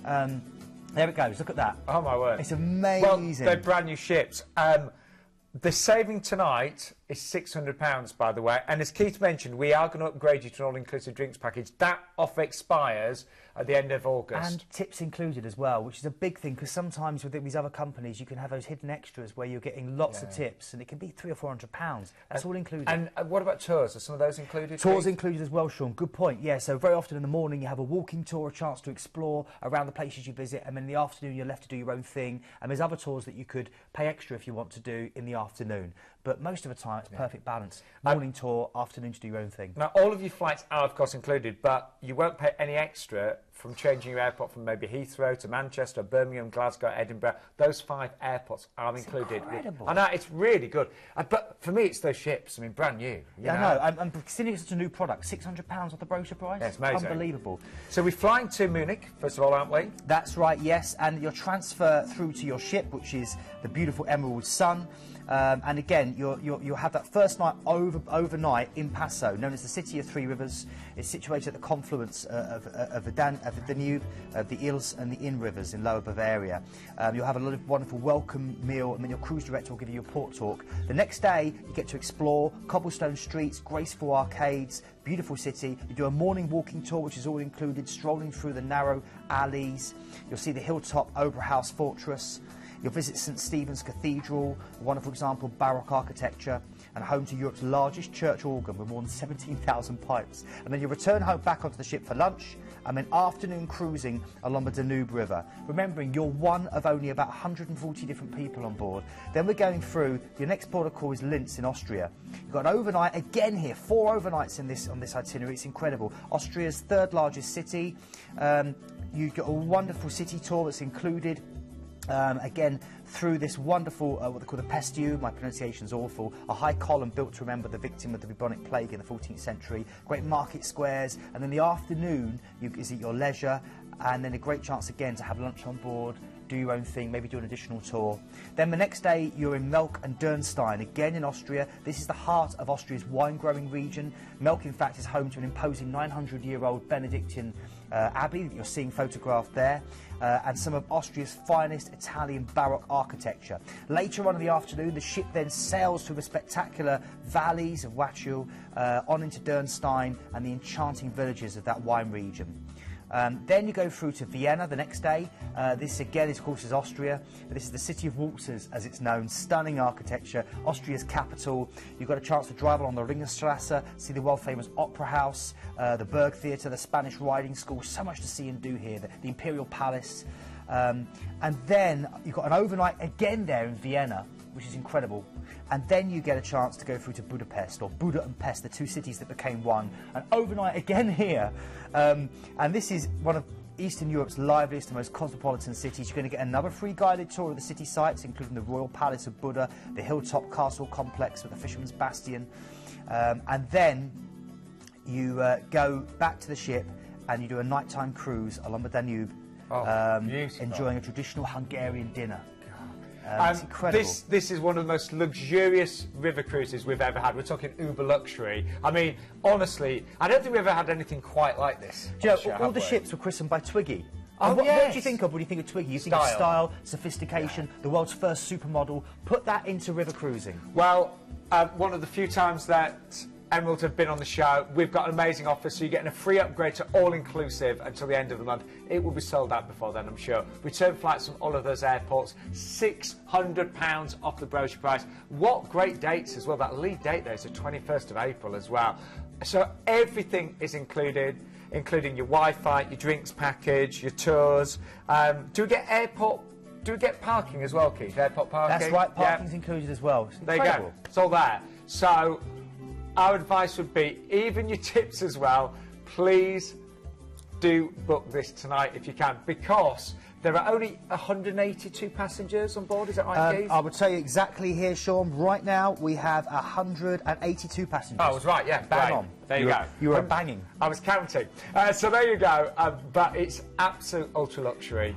There it goes, look at that. Oh my word. It's amazing. Well, they're brand new ships. The saving tonight is £600, by the way. And as Keith mentioned, we are going to upgrade you to an all-inclusive drinks package. That offer expires at the end of August. And tips included as well, which is a big thing, because sometimes with these other companies, you can have those hidden extras where you're getting lots of tips, and it can be £300 or £400. That's all included. And what about tours? Are some of those included? Tours included as well, Sean. Good point. Yeah, so very often in the morning you have a walking tour, a chance to explore around the places you visit, and then in the afternoon you're left to do your own thing. And there's other tours that you could pay extra if you want to do in the afternoon. But most of the time, it's perfect balance. Morning tour, afternoon to do your own thing. Now, all of your flights are, of course, included, but you won't pay any extra from changing your airport from maybe Heathrow to Manchester, Birmingham, Glasgow, Edinburgh. Those 5 airports are included. Incredible. I know, it's really good. But for me, it's those ships. I mean, brand new. I know. I'm considering it such a new product. £600 off the brochure price? Yeah, it's amazing. Unbelievable. So we're flying to Munich, first of all, aren't we? That's right, yes. And your transfer through to your ship, which is the beautiful Emerald Sun. And again, you'll have that first night overnight in Passau, known as the City of Three Rivers. It's situated at the confluence of the Danube, the Ilz and the Inn rivers in Lower Bavaria. You'll have a lot of wonderful welcome meal, and then your cruise director will give you a port talk. The next day, you get to explore cobblestone streets, graceful arcades, beautiful city. You do a morning walking tour, which is all included, strolling through the narrow alleys. You'll see the hilltop Oberhaus Fortress. You'll visit St Stephen's Cathedral, a wonderful example of Baroque architecture, and home to Europe's largest church organ with more than 17,000 pipes. And then you return home back onto the ship for lunch, and then afternoon cruising along the Danube River. Remembering you're one of only about 140 different people on board. Then we're going through, your next port of call is Linz in Austria. You've got an overnight, again here, 4 overnights on this itinerary. It's incredible. Austria's 3rd largest city. You've got a wonderful city tour that's included. Again, through this wonderful, what they call the Pestiu, my pronunciation's awful, a high column built to remember the victim of the bubonic plague in the 14th century, great market squares, and then the afternoon is at your leisure, and then a great chance again to have lunch on board, do your own thing, maybe do an additional tour. Then the next day you're in Melk and Dürnstein, again in Austria. This is the heart of Austria's wine-growing region. Melk, in fact, is home to an imposing 900-year-old Benedictine abbey that you're seeing photographed there, and some of Austria's finest Italian Baroque architecture. Later on in the afternoon, the ship then sails through the spectacular valleys of Wachau, on into Dürnstein and the enchanting villages of that wine region. Then you go through to Vienna the next day. This again, of course, is Austria. This is the city of waltzes, as it's known. Stunning architecture, Austria's capital. You've got a chance to drive along the Ringerstrasse, see the world-famous Opera House, the Berg Theatre, the Spanish Riding School. So much to see and do here. The Imperial Palace. And then you've got an overnight again there in Vienna, which is incredible. And then you get a chance to go through to Budapest, or Buda and Pest, the 2 cities that became one. And overnight again here. And this is one of Eastern Europe's liveliest and most cosmopolitan cities. You're going to get another free guided tour of the city sites, including the Royal Palace of Buda, the Hilltop Castle complex with the Fisherman's Bastion. And then you go back to the ship and you do a nighttime cruise along the Danube, enjoying a traditional Hungarian dinner. It's incredible. This is one of the most luxurious river cruises we've ever had. We're talking uber luxury. I mean, honestly, I don't think we've ever had anything quite like this. Do you know, all the ships were christened by Twiggy. Oh, what yes. do you think of when you think of Twiggy? You think of style, sophistication, the world's first supermodel. Put that into river cruising. Well, one of the few times that Emerald have been on the show, we've got an amazing offer, so you're getting a free upgrade to all-inclusive until the end of the month. It will be sold out before then, I'm sure. Return flights from all of those airports, £600 off the brochure price. What great dates as well. That lead date there is the 21st of April as well. So everything is included, including your Wi-Fi, your drinks package, your tours. Do we get parking as well, Keith? Airport parking? That's right, parking's included as well. It's there you go. It's all there. So our advice would be, even your tips as well, please do book this tonight if you can, because there are only 182 passengers on board. Is that right, Keith? I would tell you exactly here, Sean. Right now, we have 182 passengers. Oh, I was right, yeah. Bang on. There you go. You were banging. I was counting. So there you go. But it's absolute ultra luxury.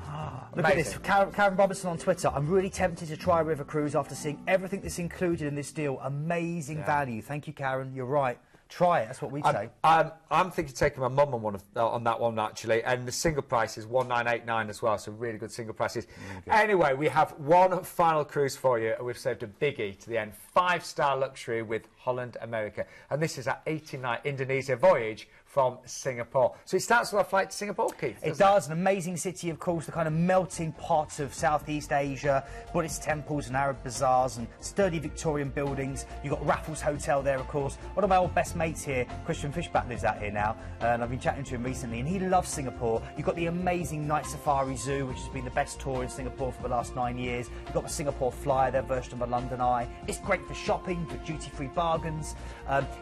Look at this. Karen Robertson on Twitter. I'm really tempted to try a river cruise after seeing everything that's included in this deal. Amazing value. Thank you, Karen. You're right. Try it. That's what we say. I'm thinking of taking my mum on that one, actually. And the single price is 1989 as well, so really good single prices. Anyway, we have one final cruise for you, and we've saved a biggie to the end. 5-star luxury with Holland America. And this is our 18-night Indonesia voyage from Singapore. So it starts with a flight to Singapore, Keith. It does. An amazing city, of course, the kind of melting pot of Southeast Asia, Buddhist temples and Arab bazaars and sturdy Victorian buildings. You've got Raffles Hotel there, of course. One of my old best mates here, Christian Fishback, lives out here now, and I've been chatting to him recently, and he loves Singapore. You've got the amazing Night Safari Zoo, which has been the best tour in Singapore for the last 9 years. You've got the Singapore Flyer, their version of the London Eye. It's great for shopping, for duty-free bargains.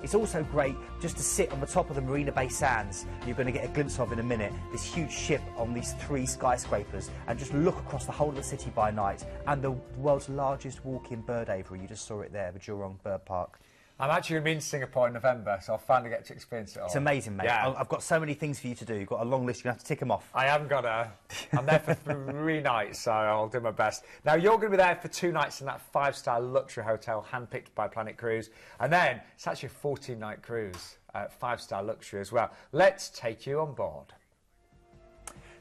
It's also great just to sit on the top of the Marina Bay Sands. You're going to get a glimpse of in a minute this huge ship on these 3 skyscrapers, and just look across the whole of the city by night, and the world's largest walk-in bird aviary. You just saw it there, the Jurong Bird Park. I'm actually going to be in Singapore in November, so I'll finally get to experience it all. It's amazing, mate. Yeah. I've got so many things for you to do. You've got a long list. You're going to have to tick them off. I haven't got a... I'm there for 3 nights, so I'll do my best. Now, you're going to be there for 2 nights in that 5-star luxury hotel handpicked by Planet Cruise. And then it's actually a 14-night cruise, 5-star luxury as well. Let's take you on board.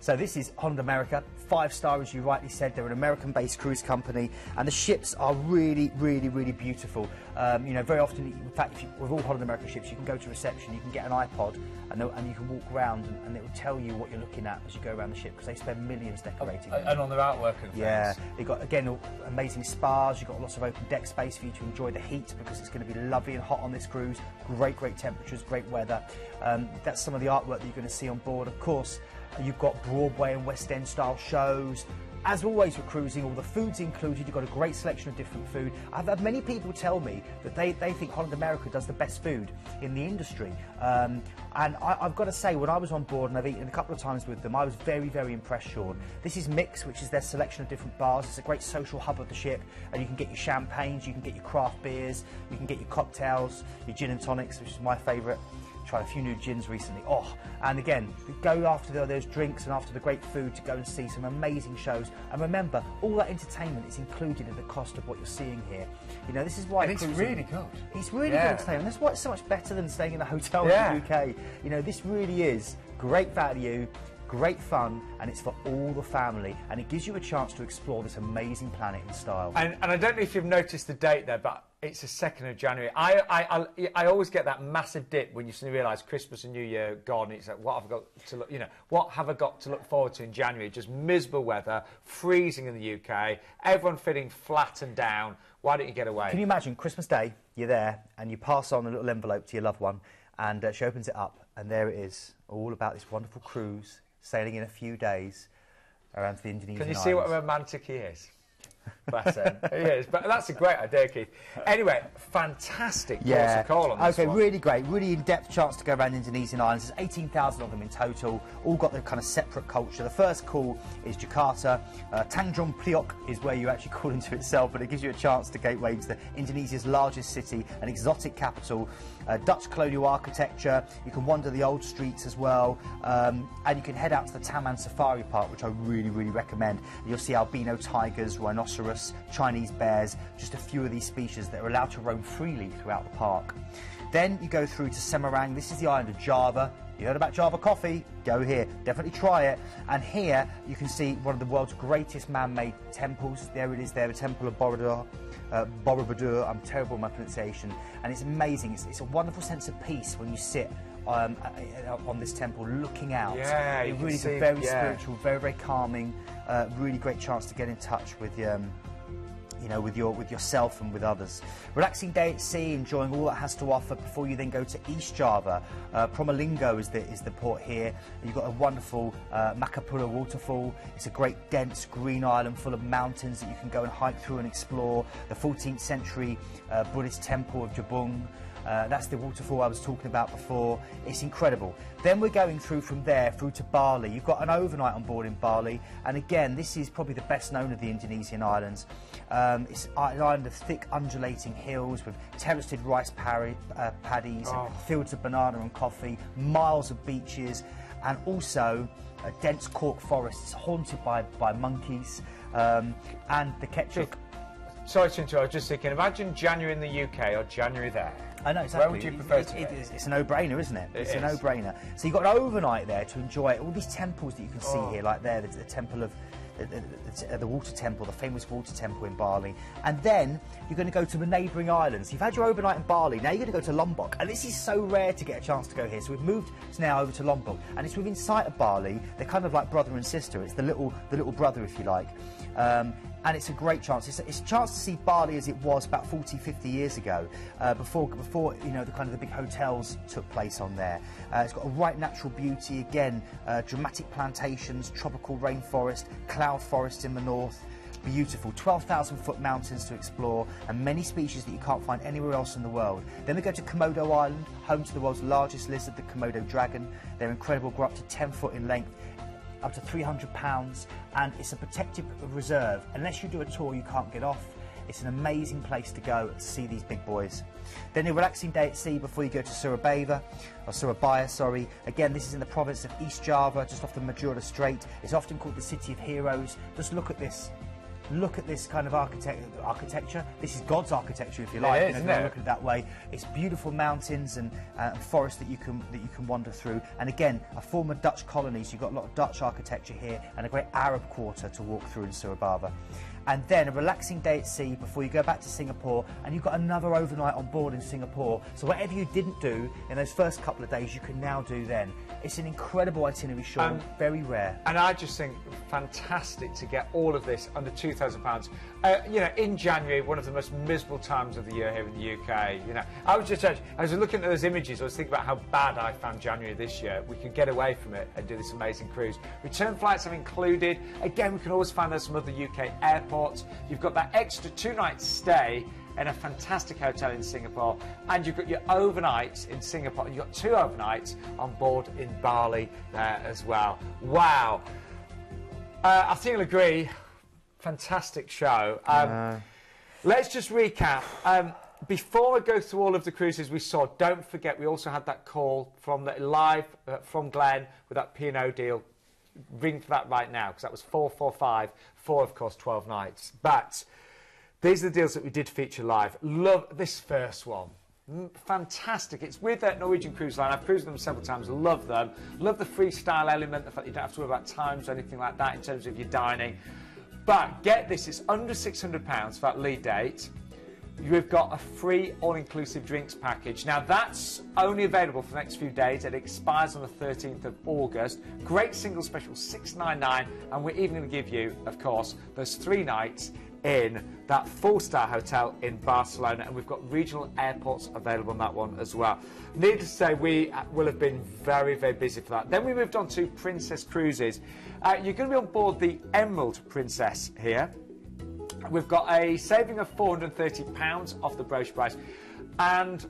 So this is Holland America, 5-star, as you rightly said. They're an American-based cruise company, and the ships are really, really, really beautiful. You know, very often, in fact, with all Holland America ships, you can go to reception, you can get an iPod, and you can walk around, and it will tell you what you're looking at as you go around the ship, because they spend millions decorating them. And on their artwork and things. Yeah, you've got, again, amazing spas, you've got lots of open deck space for you to enjoy the heat, because it's going to be lovely and hot on this cruise. Great, great temperatures, great weather. That's some of the artwork that you're going to see on board. Of course, you've got Broadway and West End style shows. As always with cruising, all the food's included. You've got a great selection of different food. I've had many people tell me that they think Holland America does the best food in the industry. And I've got to say, when I was on board, and I've eaten a couple of times with them, I was very, very impressed, Sean. This is Mix, which is their selection of different bars. It's a great social hub of the ship, and you can get your champagnes, you can get your craft beers, you can get your cocktails, your gin and tonics, which is my favourite. Tried a few new gins recently. Oh, and again, go after those drinks and after the great food to go and see some amazing shows. And remember, all that entertainment is included in the cost of what you're seeing here. You know, this is why it's really good. It's really good entertainment. That's why it's so much better than staying in a hotel in the UK. You know, this really is great value, great fun, and it's for all the family, and it gives you a chance to explore this amazing planet in style. And I don't know if you've noticed the date there, but it's the 2nd of January. I always get that massive dip when you suddenly realise Christmas and New Year are gone. It's like, what have I got to look, what have I got to look forward to in January? Just miserable weather, freezing in the UK, everyone feeling flat and down. Why don't you get away? Can you imagine Christmas Day, you're there, and you pass on a little envelope to your loved one, and she opens it up, and there it is, all about this wonderful cruise, sailing in a few days around to the Indonesian Can you islands. see what a romantic he is? Bless him. He is. But that's a great idea, Keith. Anyway, fantastic ports of call on this one. Really great. Really in-depth chance to go around Indonesian islands. There's 18,000 of them in total. All got their kind of separate culture. The first call is Jakarta. Tanjung Priok is where you actually call into itself, but it gives you a chance to gateway into Indonesia's largest city, an exotic capital. Dutch colonial architecture. You can wander the old streets as well, and you can head out to the Taman Safari Park, which I really, really recommend. You'll see albino tigers, rhinoceros, rhinoceros, Chinese bears, just a few of these species that are allowed to roam freely throughout the park. Then you go through to Semarang. This is the island of Java. You heard about Java coffee? Go here. Definitely try it. And here you can see one of the world's greatest man-made temples. There it is there, the Temple of Borobudur. I'm terrible with my pronunciation. And it's amazing. It's a wonderful sense of peace when you sit on this temple looking out. Yeah, it really is very spiritual, very, very calming. Really great chance to get in touch with you know, with yourself and with others. Relaxing day at sea, enjoying all it has to offer before you then go to East Java. Promalingo is the port here. You've got a wonderful Makapura waterfall. It's a great dense green island full of mountains that you can go and hike through and explore. The 14th century Buddhist temple of Jabung. That's the waterfall I was talking about before. It's incredible. Then we're going through from there through to Bali. You've got an overnight on board in Bali, and again, this is probably the best known of the Indonesian islands. It's an island of thick undulating hills with terraced rice paddies, and fields of banana and coffee, miles of beaches, and also a dense cork forest. It's haunted by monkeys, and the ketchup. Sorry to interrupt, I was just thinking, imagine January in the UK or January there. I know, exactly. Where would you prefer to be? It's a no-brainer, isn't it? It's a no-brainer. So you've got an overnight there to enjoy all these temples that you can see here, like there, the temple of the water temple, the famous water temple in Bali. And then you're going to go to the neighbouring islands. You've had your overnight in Bali, now you're going to go to Lombok. And this is so rare to get a chance to go here. So we've moved now over to Lombok. And it's within sight of Bali. They're kind of like brother and sister. It's the little brother, if you like. And it's a great chance. It's a chance to see Bali as it was about 40, 50 years ago, before you know, the big hotels took place on there. It's got a right natural beauty, again, dramatic plantations, tropical rainforest, cloud forest in the north. Beautiful, 12,000-foot mountains to explore, and many species that you can't find anywhere else in the world. Then we go to Komodo Island, home to the world's largest lizard, the Komodo dragon. They're incredible, grow up to 10 foot in length, up to 300 pounds, and it's a protected reserve. Unless you do a tour, you can't get off. It's an amazing place to go to see these big boys. Then a relaxing day at sea before you go to Surabaya, sorry. Again, this is in the province of East Java, just off the Madura Strait. It's often called the City of Heroes. Just look at this. Look at this kind of architecture. This is God's architecture, if you like. It is, isn't it? Look at it that way. It's beautiful mountains and forests that you can wander through. And again, a former Dutch colony, so you've got a lot of Dutch architecture here, and a great Arab quarter to walk through in Surabaya. And then a relaxing day at sea before you go back to Singapore, and you've got another overnight on board in Singapore. So whatever you didn't do in those first couple of days, you can now do then. It's an incredible itinerary, Sean, very rare. And I just think fantastic to get all of this under £2,000. You know, in January, one of the most miserable times of the year here in the UK. You know, I was looking at those images, I was thinking about how bad I found January this year. We could get away from it and do this amazing cruise. Return flights are included. Again, we can always find those from other UK airports. You've got that extra 2-night stay in a fantastic hotel in Singapore, and you've got your overnights in Singapore, and you've got 2 overnights on board in Bali there as well. Wow. I think you'll agree, fantastic show. Let's just recap. Before I go through all of the cruises we saw, don't forget we also had that call from live from Glenn with that P&O deal. Ring for that right now, because that was 445 for, of course, 12 nights. But these are the deals that we did feature live. Love this first one. Fantastic. It's with Norwegian Cruise Line. I've cruised them several times. Love them. Love the freestyle element, the fact you don't have to worry about times or anything like that in terms of your dining. But get this, it's under £600 for that lead date. You've got a free all-inclusive drinks package. Now, that's only available for the next few days. It expires on the 13th of August. Great single special, $699, and we're even going to give you, of course, those 3 nights in that 4-star hotel in Barcelona, and we've got regional airports available on that one as well. Needless to say, we will have been very, very busy for that. Then we moved on to Princess Cruises. You're going to be on board the Emerlad Princess here. We've got a saving of £430 off the brochure price, and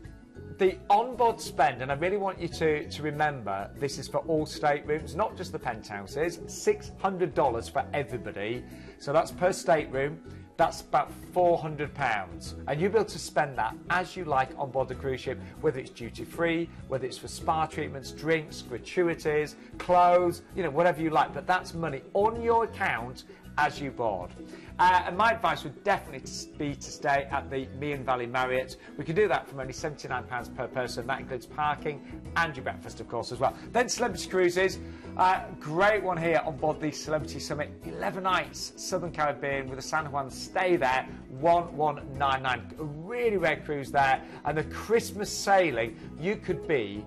the onboard spend, and I really want you to remember this is for all staterooms, not just the penthouses, $600 for everybody, so that's per stateroom. That's about £400, and you'll be able to spend that as you like on board the cruise ship, whether it's duty-free, whether it's for spa treatments, drinks, gratuities, clothes, you know, whatever you like, but that's money on your account as you board. And my advice would definitely be to stay at the Meon Valley Marriott. We can do that from only £79 per person. That includes parking and your breakfast, of course, as well. Then Celebrity Cruises. Great one here on board the Celebrity Summit. 11 nights, Southern Caribbean with a San Juan stay there, 1199. A really rare cruise there. And the Christmas sailing, you could be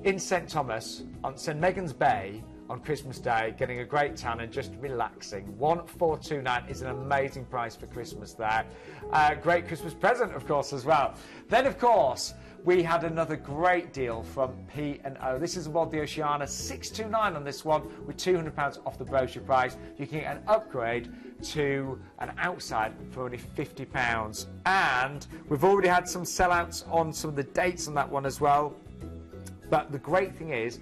in St Thomas on St Megan's Bay on Christmas Day, getting a great tan and just relaxing. 1429 is an amazing price for Christmas there. Great Christmas present, of course, as well. Then, of course, we had another great deal from P&O. This is aboard the Oceana, 629 on this one, with £200 off the brochure price. You can get an upgrade to an outside for only £50. And we've already had some sellouts on some of the dates on that one as well. But the great thing is,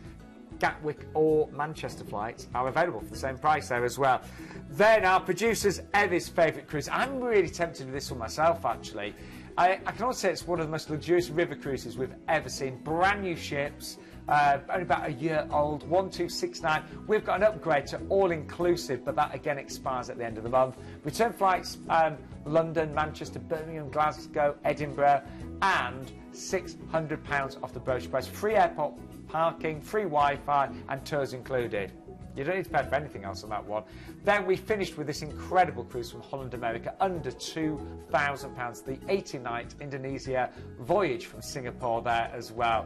Gatwick or Manchester flights are available for the same price there as well. Then our producer's Evie's favourite cruise. I'm really tempted with this one myself, actually. I can also say it's one of the most luxurious river cruises we've ever seen. Brand new ships, only about a year old, 1269. We've got an upgrade to all-inclusive, but that again expires at the end of the month. Return flights, London, Manchester, Birmingham, Glasgow, Edinburgh, and £600 off the brochure price. Free airport parking, free Wi-Fi, and tours included. You don't need to pay for anything else on that one. Then we finished with this incredible cruise from Holland, America, under £2,000. The 80-night Indonesia voyage from Singapore there as well.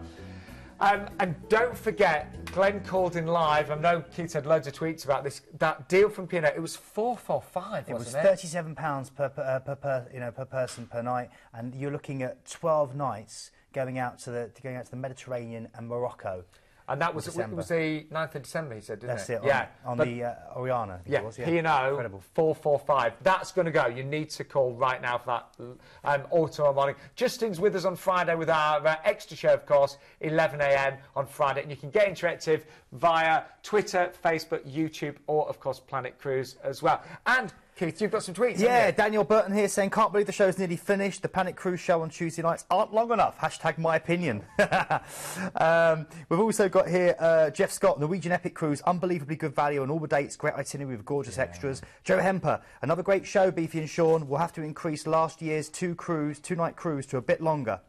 And don't forget, Glenn called in live. I know Keith had loads of tweets about this. That deal from P&O, it was £445, wasn't it? It was £37 per person per night, and you're looking at 12 nights going out to the Mediterranean and Morocco. And that was, it was the 9th of December, he said, didn't That's it? Yeah, on the Oriana, I think it was. Yeah, P&O, 445. That's going to go. You need to call right now for that or tomorrow morning. Justin's with us on Friday with our extra show, of course, 11 a.m. on Friday. And you can get interactive via Twitter, Facebook, YouTube, or, of course, Planet Cruise as well. And Keith, you've got some tweets. Yeah, Daniel Burton here saying, can't believe the show's nearly finished. The Planet Cruise show on Tuesday nights aren't long enough. Hashtag my opinion. We've also got here Jeff Scott, Norwegian Epic Cruise, unbelievably good value on all the dates, great itinerary with gorgeous extras. Joe Hemper, another great show, Beefy and Sean. We'll have to increase last year's two-night cruise to a bit longer.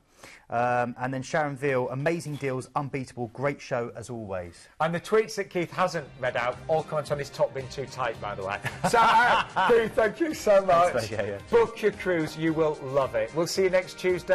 And then Sharon Veal, amazing deals, unbeatable, great show as always. And the tweets that Keith hasn't read out all comment on his top being too tight, by the way. So, Keith, thank you so much. Thanks, yeah. Book your cruise, you will love it. We'll see you next Tuesday.